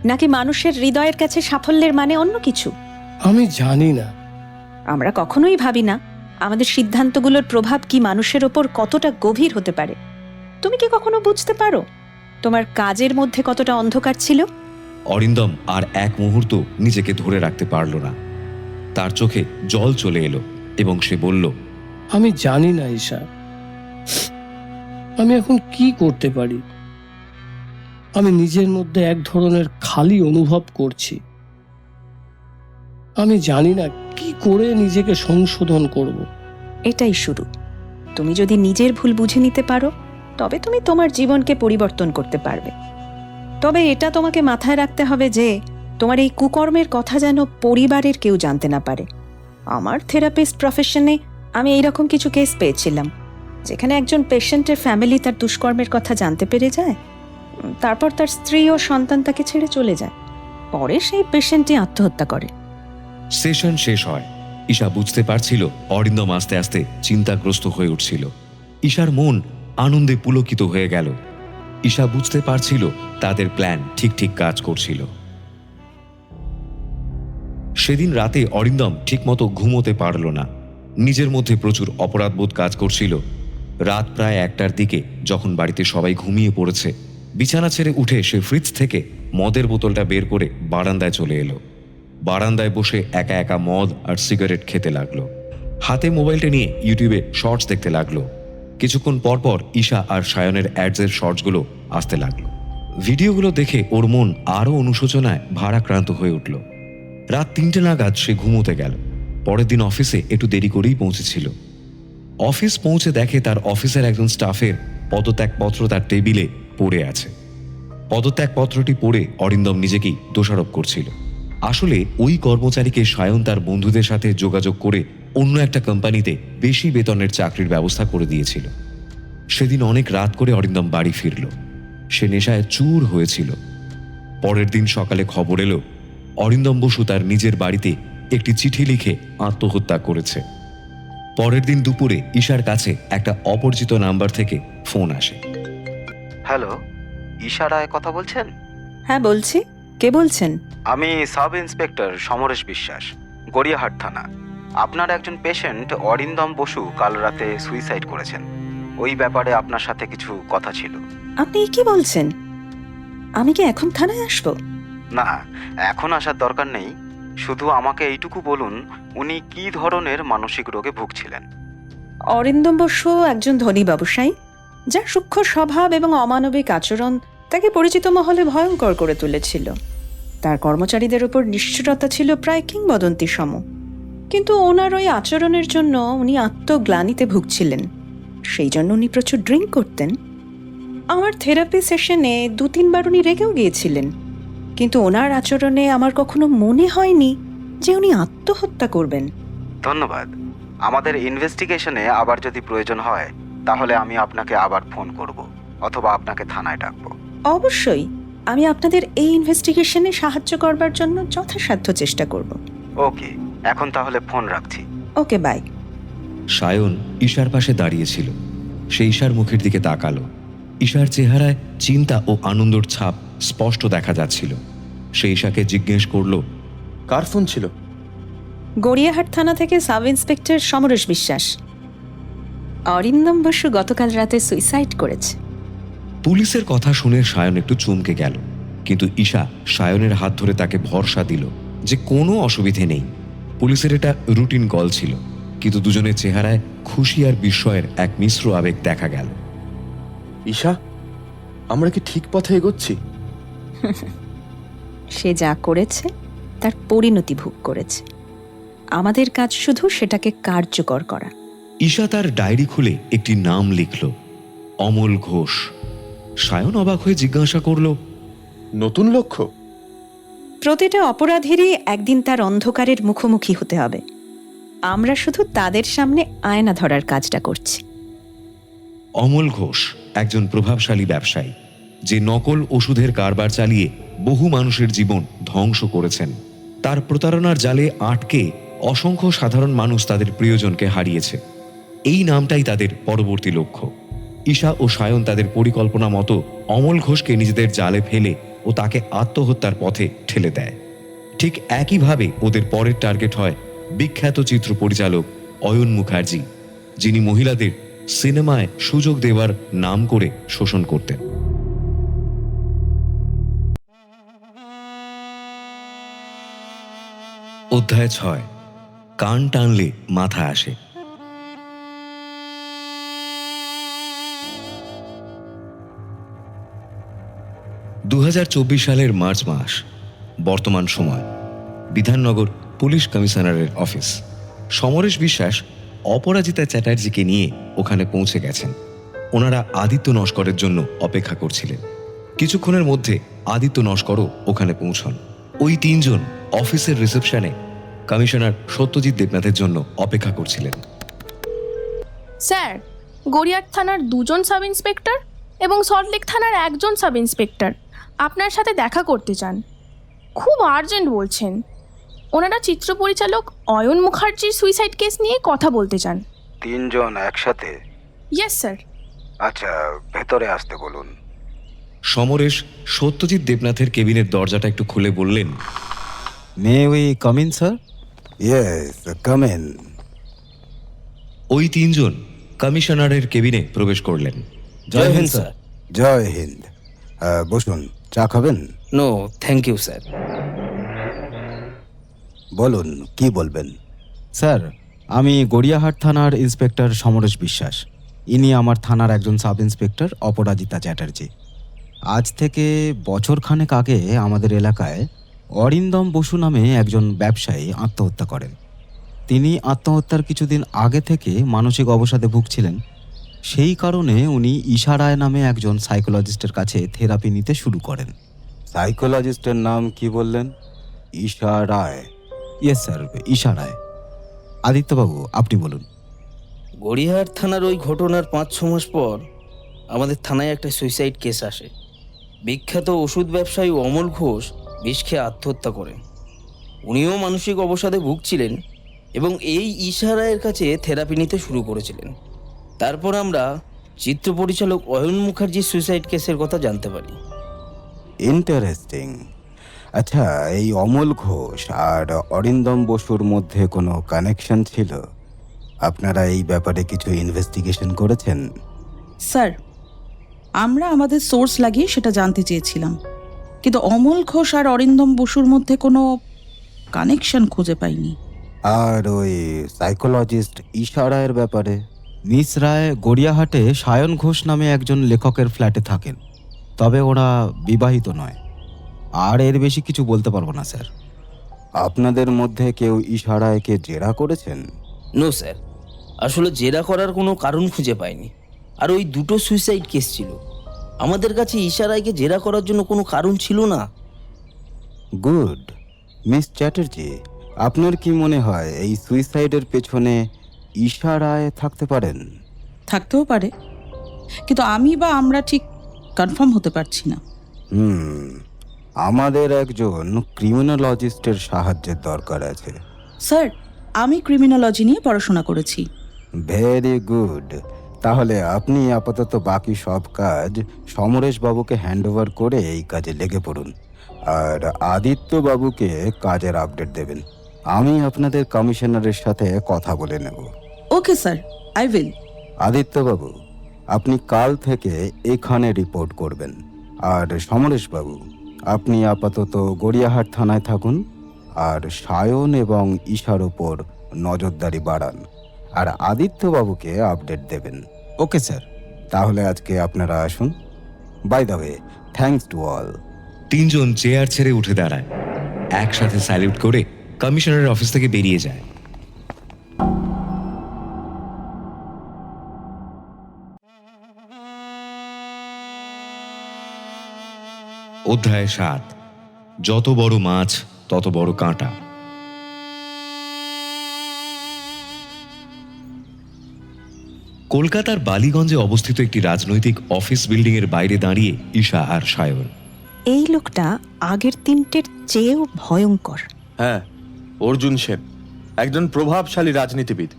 নাকি মানুষের হৃদয়ের কাছে সাফল্যের মানে অন্য কিছু? আমি জানি না। আমরা কখনোই ভাবি না আমাদের সিদ্ধান্তগুলোর প্রভাব কি মানুষের ওপর কতটা গভীর হতে পারে। তুমি কি কখনো বুঝতে পারো তোমার কাজের মধ্যে কতটা অন্ধকার ছিল? অরিন্দম আর এক মুহূর্ত নিজেকে ধরে রাখতে পারল না। তার চোখে জল চলে এলো এবং সে বলল, আমি জানি না ঈশা, আমি এখন কি করতে পারি। আমি নিজের মধ্যে এক ধরনের খালি অনুভব করছি। আমি জানি না কি করে নিজেকে সংশোধন করব। এটাই শুরু। তুমি যদি নিজের ভুল বুঝে নিতে পারো, তবে তুমি তোমার জীবনকে পরিবর্তন করতে পারবে। তবে এটা তোমাকে মাথায় রাখতে হবে যে তোমার এই কুকর্মের কথা যেন পরিবারের কেউ জানতে না পারে। আমার থেরাপিস্ট প্রফেশনে আমি এইরকম কিছু কেস পেয়েছিলাম, যেখানে একজন পেশেন্টের ফ্যামিলি তার দুষ্কর্মের কথা জানতে পেরে যায়, তারপর তার স্ত্রী ও সন্তান তাকে ছেড়ে চলে যায়। পরে সেই পেশেন্টই আত্মহত্যা করে। সেশন শেষ হয়। ঈশা বুঝতে পারছিল অরিন্দম আস্তে আস্তে চিন্তাগ্রস্ত হয়ে উঠছিল। ঈশার মন আনন্দে পুলকিত হয়ে গেল। ঈশা বুঝতে পারছিল তাদের প্ল্যান ঠিক ঠিক কাজ করছিল। সেদিন রাতে অরিন্দম ঠিকমতো ঘুমোতে পারল না। নিজের মধ্যে প্রচুর অপরাধবোধ কাজ করছিল। রাত প্রায় 1টার দিকে যখন বাড়িতে সবাই ঘুমিয়ে পড়েছে, বিছানা ছেড়ে উঠে সে ফ্রিজ থেকে মদের বোতলটা বের করে বারান্দায় চলে এলো। বারান্দায় বসে একা একা মদ আর সিগারেট খেতে লাগলো। হাতে মোবাইলটা নিয়ে ইউটিউবে শর্টস দেখতে লাগলো। কিছুক্ষণ পরপর ঈশা আর সায়নের অ্যাডসের শর্টসগুলো আসতে লাগলো। ভিডিওগুলো দেখে ওর মন আরও অনুশোচনায় ভারাক্রান্ত হয়ে উঠল। রাত 3টে নাগাদ সে ঘুমোতে গেল। পরের দিন অফিসে একটু দেরি করেই পৌঁছেছিল। অফিস পৌঁছে দেখে তার অফিসের একজন স্টাফের পদত্যাগপত্র তার টেবিলে পড়ে আছে। পদত্যাগপত্রটি পড়ে অরিন্দম নিজেকেই দোষারোপ করছিল। আসলে ওই কর্মচারীকে সায়ন তার বন্ধুদের সাথে যোগাযোগ করে অন্য একটা কোম্পানিতে বেশি বেতনের চাকরির ব্যবস্থা করে দিয়েছিল। সেদিন অনেক রাত করে অরিন্দম বাড়ি ফিরল। সে নেশায় চুর হয়েছিল। পরের দিন সকালে খবর এলো অরিন্দম বসু তার নিজের বাড়িতে একটি চিঠি লিখে আত্মহত্যা করেছে। পরের দিন দুপুরে ঈশার কাছে একটা অপরিচিত নাম্বার থেকে ফোন আসে। হ্যালো, ঈশা রায় কথা বলছেন? হ্যাঁ বলছি, কে বলছেন? আমি সাব ইন্সপেক্টর সমরেশ বিশ্বাস, গড়িয়াহাট থানা। আপনার একজন পেশেন্ট অরিন্দম বসু কাল রাতে সুইসাইড করেছেন। ওই ব্যাপারে আপনার সাথে কিছু কথা ছিল। আপনি কি বলছেন? আমি কি এখন থানায় আসবো? না, এখন আসার দরকার নেই। শুধু আমাকে এইটুকু বলুন, উনি কি ধরনের মানসিক রোগে ভুগছিলেন? অরিন্দম বসু একজন ধনী ব্যবসায়ী, যার সূক্ষ্ম স্বভাব এবং অমানবিক আচরণ তাকে পরিচিত মহলে ভয়ঙ্কর করে তুলেছিল। তার কর্মচারীদের উপর নিষ্ঠুরতা ছিল প্রায় কিংবদন্তি সম। কিন্তু ওনার ওই আচরণের জন্য উনি আত্মগ্লানিতে ভুগছিলেন। সেই জন্য উনি প্রচুর ড্রিঙ্ক করতেন। আমার থেরাপি সেশনে 2-3 বার উনি রেগেও গিয়েছিলেন, কিন্তু ওনার আচরণে আমার কখনো মনে হয়নি যে উনি আত্মহত্যা করবেন। ধন্যবাদ। আমাদের ইনভেস্টিগেশনে আবার যদি প্রয়োজন হয় তাহলে আমি আপনাকে আবার ফোন করব অথবা আপনাকে থানায় ডাকবো। অবশ্যই আমি আপনাদের এই ইনভেস্টিগেশনে সাহায্য করবার জন্য যথাসাধ্য চেষ্টা করব। ওকে, এখন তাহলে ফোন রাখছি। ওকে, বাই। সায়ন ঈশার পাশে দাঁড়িয়েছিল। সে ঈশার মুখের দিকে তাকালো। ঈশার চেহারায় চিন্তা ও আনন্দর ছাপ স্পষ্ট দেখা যাচ্ছিল। সে ঈশাকে জিজ্ঞেস করলো, কার ফোন ছিল? গড়িয়াহাট থানা থেকে সাব ইন্সপেক্টর সমরেশ বিশ্বাস। অরিন্দম বসু গতকাল রাতে সুইসাইড করেছে। পুলিশের কথা শুনে সায়ন একটু চমকে গেল, কিন্তু ঈশা সায়নের হাত ধরে তাকে ভরসা দিল যে কোনো অসুবিধে নেই। পুলিশের এটা রুটিন কল ছিল, কিন্তু দুজনের চেহারায় খুশি আর বিস্ময়ের এক মিশ্র আবেগ দেখা গেল। ঈশা, আমরা কি ঠিক পথে এগোচ্ছি? সে যা করেছে তার পরিণতি ভোগ করেছে। আমাদের কাজ শুধু সেটাকে কার্যকর করা। ঈশা তার ডায়েরি খুলে একটি নাম লিখল, অমল ঘোষ। সায়ন অবাক হয়ে জিজ্ঞাসা করল, নতুন লক্ষ্য? প্রতিটা অপরাধীরই একদিন তার অন্ধকারের মুখোমুখি হতে হবে। আমরা শুধু তাদের সামনে আয়না ধরার কাজটা করছি। অমল ঘোষ একজন প্রভাবশালী ব্যবসায়ী, যে নকল ওষুধের কারবার চালিয়ে বহু মানুষের জীবন ধ্বংস করেছেন। তার প্রতারণার জালে আটকে অসংখ্য সাধারণ মানুষ তাদের প্রিয়জনকে হারিয়েছে। এই নামটাই তাদের পরবর্তী লক্ষ্য। ঈশা ও সায়ন তাদের পরিকল্পনা মতো অমল ঘোষকে নিজেদের জালে ফেলে ও তাকে আত্মহত্যার পথে ঠেলে দেয়। ঠিক একইভাবে ওদের পরের টার্গেট হয় বিখ্যাত চিত্র পরিচালক অয়ন মুখার্জি, যিনি মহিলাদের সিনেমায় সুযোগ দেওয়ার নাম করে শোষণ করতেন। অধ্যায় 6, কান টানলে মাথা আসে। সালের মার্চ মাস। বর্তমান সময় বিধাননগর পুলিশ কমিশনারের অফিস। সমরেশ বিশ্বাস অপরাজিতা চ্যাটার্জিকে নিয়ে ওখানে পৌঁছে গেছেন। ওনারা আদিত্য নস্করের জন্য অপেক্ষা করছিলেন। কিছুক্ষণের মধ্যে আদিত্য নস্করও ওখানে পৌঁছন। ওই তিনজন অফিসের রিসেপশনে কমিশনার সত্যজিৎ দেবনাথের জন্য অপেক্ষা করছিলেন। স্যার, গড়িয়াহাট থানার 2জন সাব ইন্সপেক্টর এবং সল্টলেক থানার 1জন সাব ইন্সপেক্টর আপনার সাথে দেখা করতে চান। খুব আর্জেন্ট বলছেন। ওনারা চিত্র পরিচালক অয়ন মুখার্জির সুইসাইড কেস নিয়ে কথা বলতে চান। 3 জন একসাথে? Yes sir. আচ্ছা, ভেতরে আসতে বলুন। সমরেশ সত্যজিৎ দেবনাথের কেবিনের দরজাটা একটু খুলে বললেন, may we come in sir? Yes, come in. ওই তিনজন কমিশনারের কেবিনে প্রবেশ করলেন। জয় হিন্দ স্যার। জয় হিন্দ। বসুন, চা খাবেন? No thank you sir. বলুন, কি বলবেন? স্যার, আমি গড়িয়াহাট থানার ইন্সপেক্টর সমরেশ বিশ্বাস। ইনি আমার থানার একজন সাব ইন্সপেক্টর অপরাজিতা চ্যাটার্জি। আজ থেকে বছরখানেক আগে আমাদের এলাকায় অরিন্দম বসু নামে একজন ব্যবসায়ী আত্মহত্যা করেন। তিনি আত্মহত্যার কিছুদিন আগে থেকে মানসিক অবসাদে ভুগছিলেন। সেই কারণে উনি ঈশা রায় নামে একজন সাইকোলজিস্টের কাছে থেরাপি নিতে শুরু করেন। সাইকোলজিস্টের নাম কি বললেন? ঈশা রায়? ইয়েস স্যার, ঈশা রায়। আদিত্যবাবু, আপনি বলুন। গড়িয়াহাট থানার ওই ঘটনার 5-6 মাস পর আমাদের থানায় একটা সুইসাইড কেস আসে। বিখ্যাত ওষুধ ব্যবসায়ী অমল ঘোষ বিষ খেয়ে আত্মহত্যা করেন। উনিও মানসিক অবসাদে ভুগছিলেন এবং এই ঈশা রায়ের কাছে থেরাপি নিতে শুরু করেছিলেন। তারপর আমরা চিত্র পরিচালক অয়ন মুখার্জির সুইসাইড কেসের কথা জানতে পারি। ইন্টারেস্টিং। আচ্ছা, এই অমল ঘোষ আর অরিন্দম বসুর মধ্যে কোনো কানেকশন ছিল? আপনারা এই ব্যাপারে কিছু ইনভেস্টিগেশন করেছেন? স্যার, আমরা আমাদের সোর্স লাগিয়ে সেটা জানতে চেয়েছিলাম, কিন্তু অমল ঘোষ আর অরিন্দম বসুর মধ্যে কোনো কানেকশন খুঁজে পাইনি। আর ওই সাইকোলজিস্ট ঈশা রায়ের ব্যাপারে? মিস রায় গড়িয়াহাটে সায়ন ঘোষ নামে একজন লেখকের ফ্ল্যাটে থাকেন, তবে ওরা বিবাহিত নয়। আর এর বেশি কিছু বলতে পারবো না স্যার। আপনাদের মধ্যে কেউ ঈশা রায়কে জেরা করেছেন? নো স্যার, আসলে জেরা করার কোনো কারণ খুঁজে পাইনি। আর ওই 2টো সুইসাইড কেস ছিল। আমাদের কাছে ঈশা রায়কে জেরা করার জন্য কোনো কারণ ছিল না। গুড। মিস চ্যাটার্জি, আপনার কি মনে হয় এই সুইসাইডের পেছনে ঈশা রায় থাকতে পারেন? থাকতেও পারে, কিন্তু আমি বা আমরা ঠিক কনফার্ম হতে পারছি না। আমাদের একজন ক্রিমিনোলজিস্টের সাহায্যের দরকার আছে। স্যার, আমি ক্রিমিনোলজি নিয়ে পড়াশোনা করেছি। Very good. তাহলে আপনি আপাতত বাকি সব কাজ সমরেশ বাবুকে হ্যান্ডওভার করে এই কাজে লেগে পড়ুন, আর আদিত্য বাবুকে কাজের আপডেট দেবেন। আমি আপনাদের কমিশনারের সাথে কথা বলে নেব। Okay sir, I will. Aditya বাবু, আপনি কাল থেকে এখানে রিপোর্ট করবেন, আর সমরেশ বাবু আপনি আপাতত গড়িয়াহাট থানায় থাকুন, আর সায়ন এবং ঈশার ওপর নজরদারি বাড়ান, আর আদিত্য বাবুকে আপডেট দেবেন। Okay sir. তাহলে আজকে আপনারা আসুন। By the way, thanks to all. তিনজন চেয়ার ছেড়ে উঠে দাঁড়ায়, একসাথে স্যালিউট করে কমিশনারের অফিস থেকে বেরিয়ে যায়। অধ্যায় 7। যত বড় মাছ তত বড় কাঁটা। কলকাতার বালিগঞ্জে অবস্থিত একটি রাজনৈতিক অফিস বিল্ডিং এর বাইরে দাঁড়িয়ে ঈশা আর সায়ন। এই লোকটা আগের তিনটের চেয়েও ভয়ঙ্কর। হ্যাঁ, অর্জুন সেন একজন প্রভাবশালী রাজনীতিবিদ।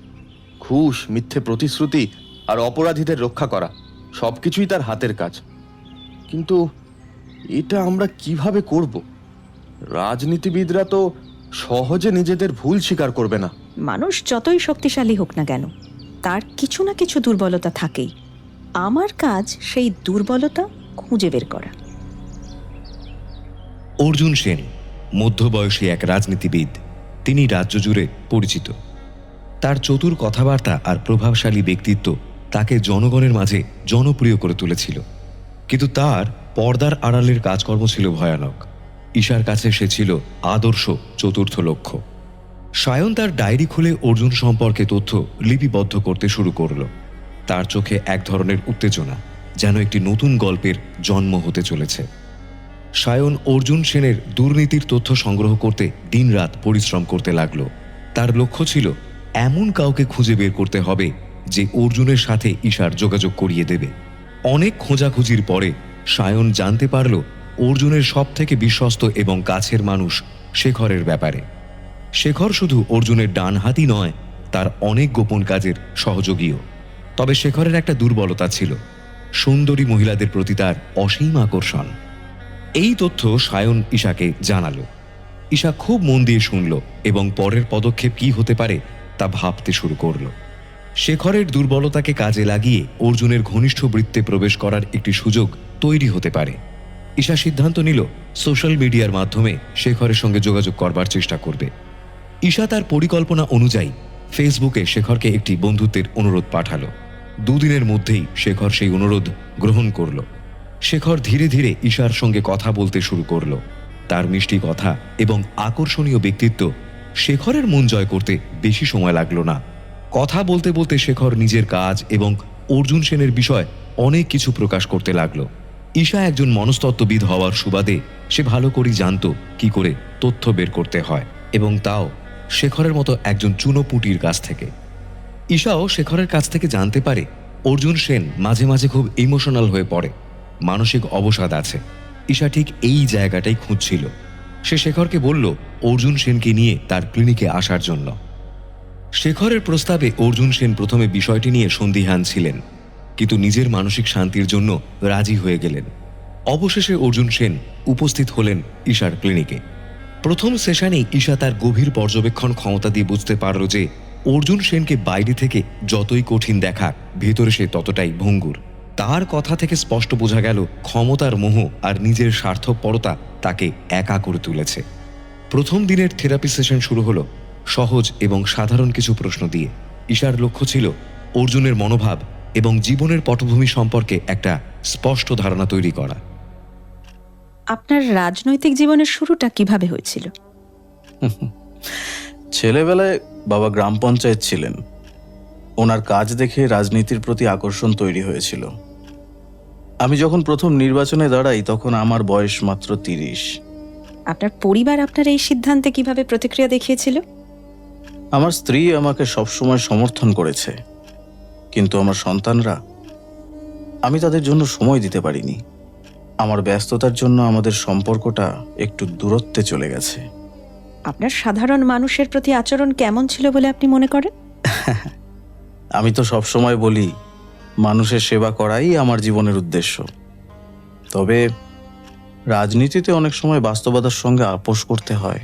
ঘুষ, মিথ্যে প্রতিশ্রুতি আর অপরাধীদের রক্ষা করা সবকিছুই তার হাতের কাজ। কিন্তু এটা আমরা কিভাবে করব? রাজনীতিবিদরা তো সহজে নিজেদের ভুল স্বীকার করবে না। মানুষ যতই শক্তিশালী হোক না কেন, তার কিছু না কিছু দুর্বলতা থাকেই। আমার কাজ সেই দুর্বলতা খুঁজে বের করা। অর্জুন সেন মধ্যবয়সী এক রাজনীতিবিদ। তিনি রাজ্য জুড়ে পরিচিত। তার চতুর কথাবার্তা আর প্রভাবশালী ব্যক্তিত্ব তাকে জনগণের মাঝে জনপ্রিয় করে তুলেছিল, কিন্তু তার পর্দার আড়ালের কাজকর্ম ছিল ভয়ানক। ঈশার কাছে সে ছিল আদর্শ চতুর্থ লক্ষ্য। সায়ন তার ডায়েরি খুলে অর্জুন সম্পর্কে তথ্য লিপিবদ্ধ করতে শুরু করল। তার চোখে এক ধরনের উত্তেজনা, যেন একটি নতুন গল্পের জন্ম হতে চলেছে। সায়ন অর্জুন সেনের দুর্নীতির তথ্য সংগ্রহ করতে দিনরাত পরিশ্রম করতে লাগলো। তার লক্ষ্য ছিল এমন কাউকে খুঁজে বের করতে হবে যে অর্জুনের সাথে ঈশার যোগাযোগ করিয়ে দেবে। অনেক খোঁজাখুঁজির পরে সায়ন জানতে পারল অর্জুনের সব থেকে বিশ্বস্ত এবং কাছের মানুষ শেখরের ব্যাপারে। শেখর শুধু অর্জুনের ডান হাতই নয়, তার অনেক গোপন কাজের সহযোগীও। তবে শেখরের একটা দুর্বলতা ছিল, সুন্দরী মহিলাদের প্রতি তার অসীম আকর্ষণ। এই তথ্য সায়ন ঈশাকে জানালো। ঈশা খুব মন দিয়ে শুনল এবং পরের পদক্ষেপ কি হতে পারে তা ভাবতে শুরু করল। শেখরের দুর্বলতাকে কাজে লাগিয়ে অর্জুনের ঘনিষ্ঠ বৃত্তে প্রবেশ করার একটি সুযোগ তৈরি হতে পারে। ঈশা সিদ্ধান্ত নিল সোশ্যাল মিডিয়ার মাধ্যমে শেখরের সঙ্গে যোগাযোগ করবার চেষ্টা করবে। ঈশা তার পরিকল্পনা অনুযায়ী ফেসবুকে শেখরকে একটি বন্ধুত্বের অনুরোধ পাঠালো। দুদিনের মধ্যেই শেখর সেই অনুরোধ গ্রহণ করল। শেখর ধীরে ধীরে ঈশার সঙ্গে কথা বলতে শুরু করল। তার মিষ্টি কথা এবং আকর্ষণীয় ব্যক্তিত্ব শেখরের মন জয় করতে বেশি সময় লাগলো না। কথা বলতে বলতে শেখর নিজের কাজ এবং অর্জুন সেনের বিষয় অনেক কিছু প্রকাশ করতে লাগলো। ঈশা একজন মনস্তত্ত্ববিদ হওয়ার সুবাদে সে ভালো করেই জানত কি করে তথ্য বের করতে হয়, এবং তাও শেখরের মতো একজন চুনোপুটির কাছ থেকে। ঈশাও শেখরের কাছ থেকে জানতে পারে অর্জুন সেন মাঝে মাঝে খুব ইমোশনাল হয়ে পড়ে, মানসিক অবসাদ আছে। ঈশা ঠিক এই জায়গাটাই খুঁজছিল। সে শেখরকে বলল অর্জুন সেনকে নিয়ে তার ক্লিনিকে আসার জন্য। শেখরের প্রস্তাবে অর্জুন সেন প্রথমে বিষয়টি নিয়ে সন্দিহান ছিলেন, কিন্তু নিজের মানসিক শান্তির জন্য রাজি হয়ে গেলেন। অবশেষে অর্জুন সেন উপস্থিত হলেন ঈশার ক্লিনিকে। প্রথম সেশনেই ঈশা তার গভীর পর্যবেক্ষণ ক্ষমতা দিয়ে বুঝতে পারল যে অর্জুন সেনকে বাইরে থেকে যতই কঠিন দেখাক, ভেতরে সে ততটাই ভঙ্গুর। তার কথা থেকে স্পষ্ট বোঝা গেল ক্ষমতার মোহ আর নিজের স্বার্থপরতা তাকে একা করে তুলেছে। প্রথম দিনের থেরাপি সেশন শুরু হলো সহজ এবং সাধারণ কিছু প্রশ্ন দিয়ে। ঈশার লক্ষ্য ছিল অর্জুনের মনোভাব এবং জীবনের পটভূমি সম্পর্কে একটা স্পষ্ট ধারণা তৈরি করা। আপনার রাজনৈতিক জীবনের শুরুটা কিভাবে হয়েছিল? ছেলেবেলায় বাবা গ্রাম পঞ্চায়েত ছিলেন। ওনার কাজ দেখে রাজনীতির প্রতি আকর্ষণ তৈরি হয়েছিল। আমি যখন প্রথম নির্বাচনে দাঁড়াই তখন আমার বয়স মাত্র 30। আপনার পরিবার আপনার এই সিদ্ধান্তে কিভাবে প্রতিক্রিয়া দেখিয়েছিল? আমার স্ত্রী আমাকে সবসময় সমর্থন করেছে, কিন্তু আমার সন্তানরা, আমি তাদের জন্য সময় দিতে পারিনি। আমার ব্যস্ততার জন্য আমাদের সম্পর্কটা একটু দূরত্বে চলে গেছে। আপনার সাধারণ মানুষের প্রতি আচরণ কেমন ছিল বলে আপনি মনে করেন? আমি তো সবসময় বলি, মানুষের সেবা করাই আমার জীবনের উদ্দেশ্য। তবে রাজনীতিতে অনেক সময় বাস্তবতার সঙ্গে আপোষ করতে হয়।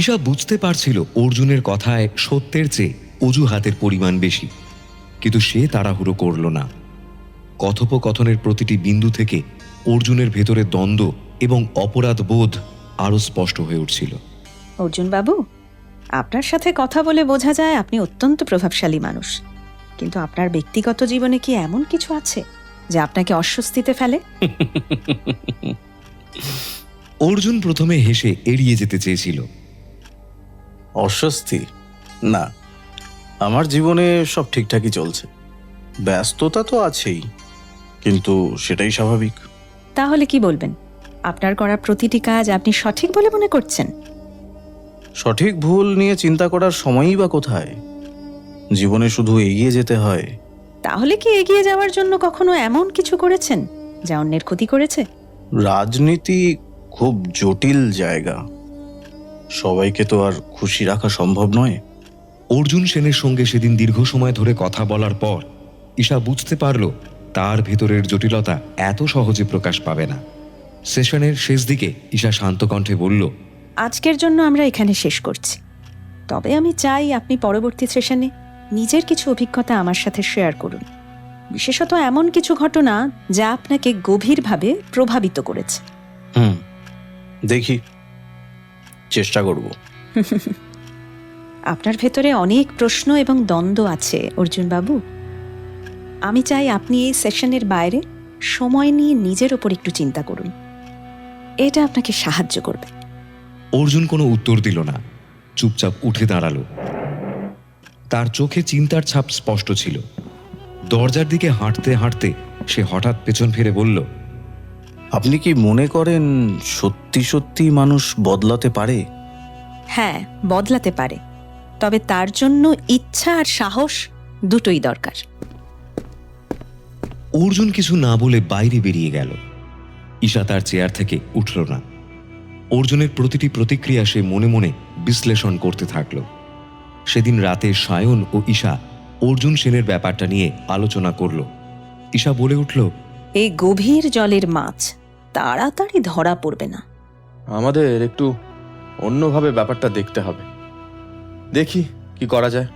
ঈশা বুঝতে পারছিল অর্জুনের কথায় সত্যের চেয়ে অজুহাতের পরিমাণ বেশি, কিন্তু সে তাড়াহুড়ো করল না। কথোপকথনের প্রতিটি বিন্দু থেকে অর্জুনের ভেতরে দ্বন্দ্ব এবং অপরাধ বোধ আরো স্পষ্ট হয়ে উঠছিল। অর্জুন বাবু, আপনার সাথে কথা বলে বোঝা যায় আপনি অত্যন্ত প্রভাবশালী মানুষ, কিন্তু আপনার ব্যক্তিগত জীবনে কি এমন কিছু আছে যা আপনাকে অস্বস্তিতে ফেলে? অর্জুন প্রথমে হেসে এড়িয়ে যেতে চেয়েছিল। অস্বস্তি? না, আমার জীবনে সব ঠিকঠাকই চলছে। ব্যস্ততা তো আছেই, কিন্তু সেটাই স্বাভাবিক। তাহলে কি বলবেন? আপনার করা প্রতিটি কাজ আপনি সঠিক বলে মনে করছেন? সঠিক ভুল নিয়ে চিন্তা করার সময়ই বা কোথায়? জীবনে শুধু এগিয়ে যেতে হয়। তাহলে কি এগিয়ে যাওয়ার জন্য কখনো এমন কিছু করেছেন যা অন্যের ক্ষতি করেছে? রাজনীতি খুব জটিল জায়গা, সবাইকে তো আর খুশি রাখা সম্ভব নয়। অর্জুন সেনের সঙ্গে সেদিন দীর্ঘ সময় ধরে কথা বলার পর ঈশা বুঝতে পারল তার ভেতরের জটিলতা এত সহজে প্রকাশ পাবে না। সেশনের শেষ দিকে ঈশা শান্ত কণ্ঠে বলল, আজকের জন্য আমরা এখানে শেষ করছি, তবে আমি চাই আপনি পরবর্তী সেশনে নিজের কিছু অভিজ্ঞতা আমার সাথে শেয়ার করুন, বিশেষত এমন কিছু ঘটনা যা আপনাকে গভীরভাবে প্রভাবিত করেছে। দেখি, চেষ্টা করব। আপনার ভেতরে অনেক প্রশ্ন এবং দ্বন্দ্ব আছে অর্জুন বাবু। আমি চাই আপনি এই সেশনের বাইরে সময় নিয়ে নিজের ওপর একটু চিন্তা করুন, এটা আপনাকে সাহায্য করবে। অর্জুন কোনো উত্তর দিল না, চুপচাপ উঠে দাঁড়ালো। তার চোখে চিন্তার ছাপ স্পষ্ট ছিল। দরজার দিকে হাঁটতে হাঁটতে সে হঠাৎ পেছন ফিরে বলল, আপনি কি মনে করেন সত্যি সত্যি মানুষ বদলাতে পারে? হ্যাঁ, বদলাতে পারে, তবে তার জন্য ইচ্ছা আর সাহস দুটোই দরকার। অর্জুন কিছু না বলে বাইরে বেরিয়ে গেল। ঈশা তার চেয়ার থেকে উঠল না। অর্জুনের প্রতিটি প্রতিক্রিয়া সে মনে মনে বিশ্লেষণ করতে থাকল। সেদিন রাতে সায়ন ও ঈশা অর্জুন সেনের ব্যাপারটা নিয়ে আলোচনা করল। ঈশা বলে উঠল, এই গভীর জলের মাছ তাড়াতাড়ি ধরা পড়বে না। আমাদের একটু অন্যভাবে ব্যাপারটা দেখতে হবে। দেখি কি করা যায়।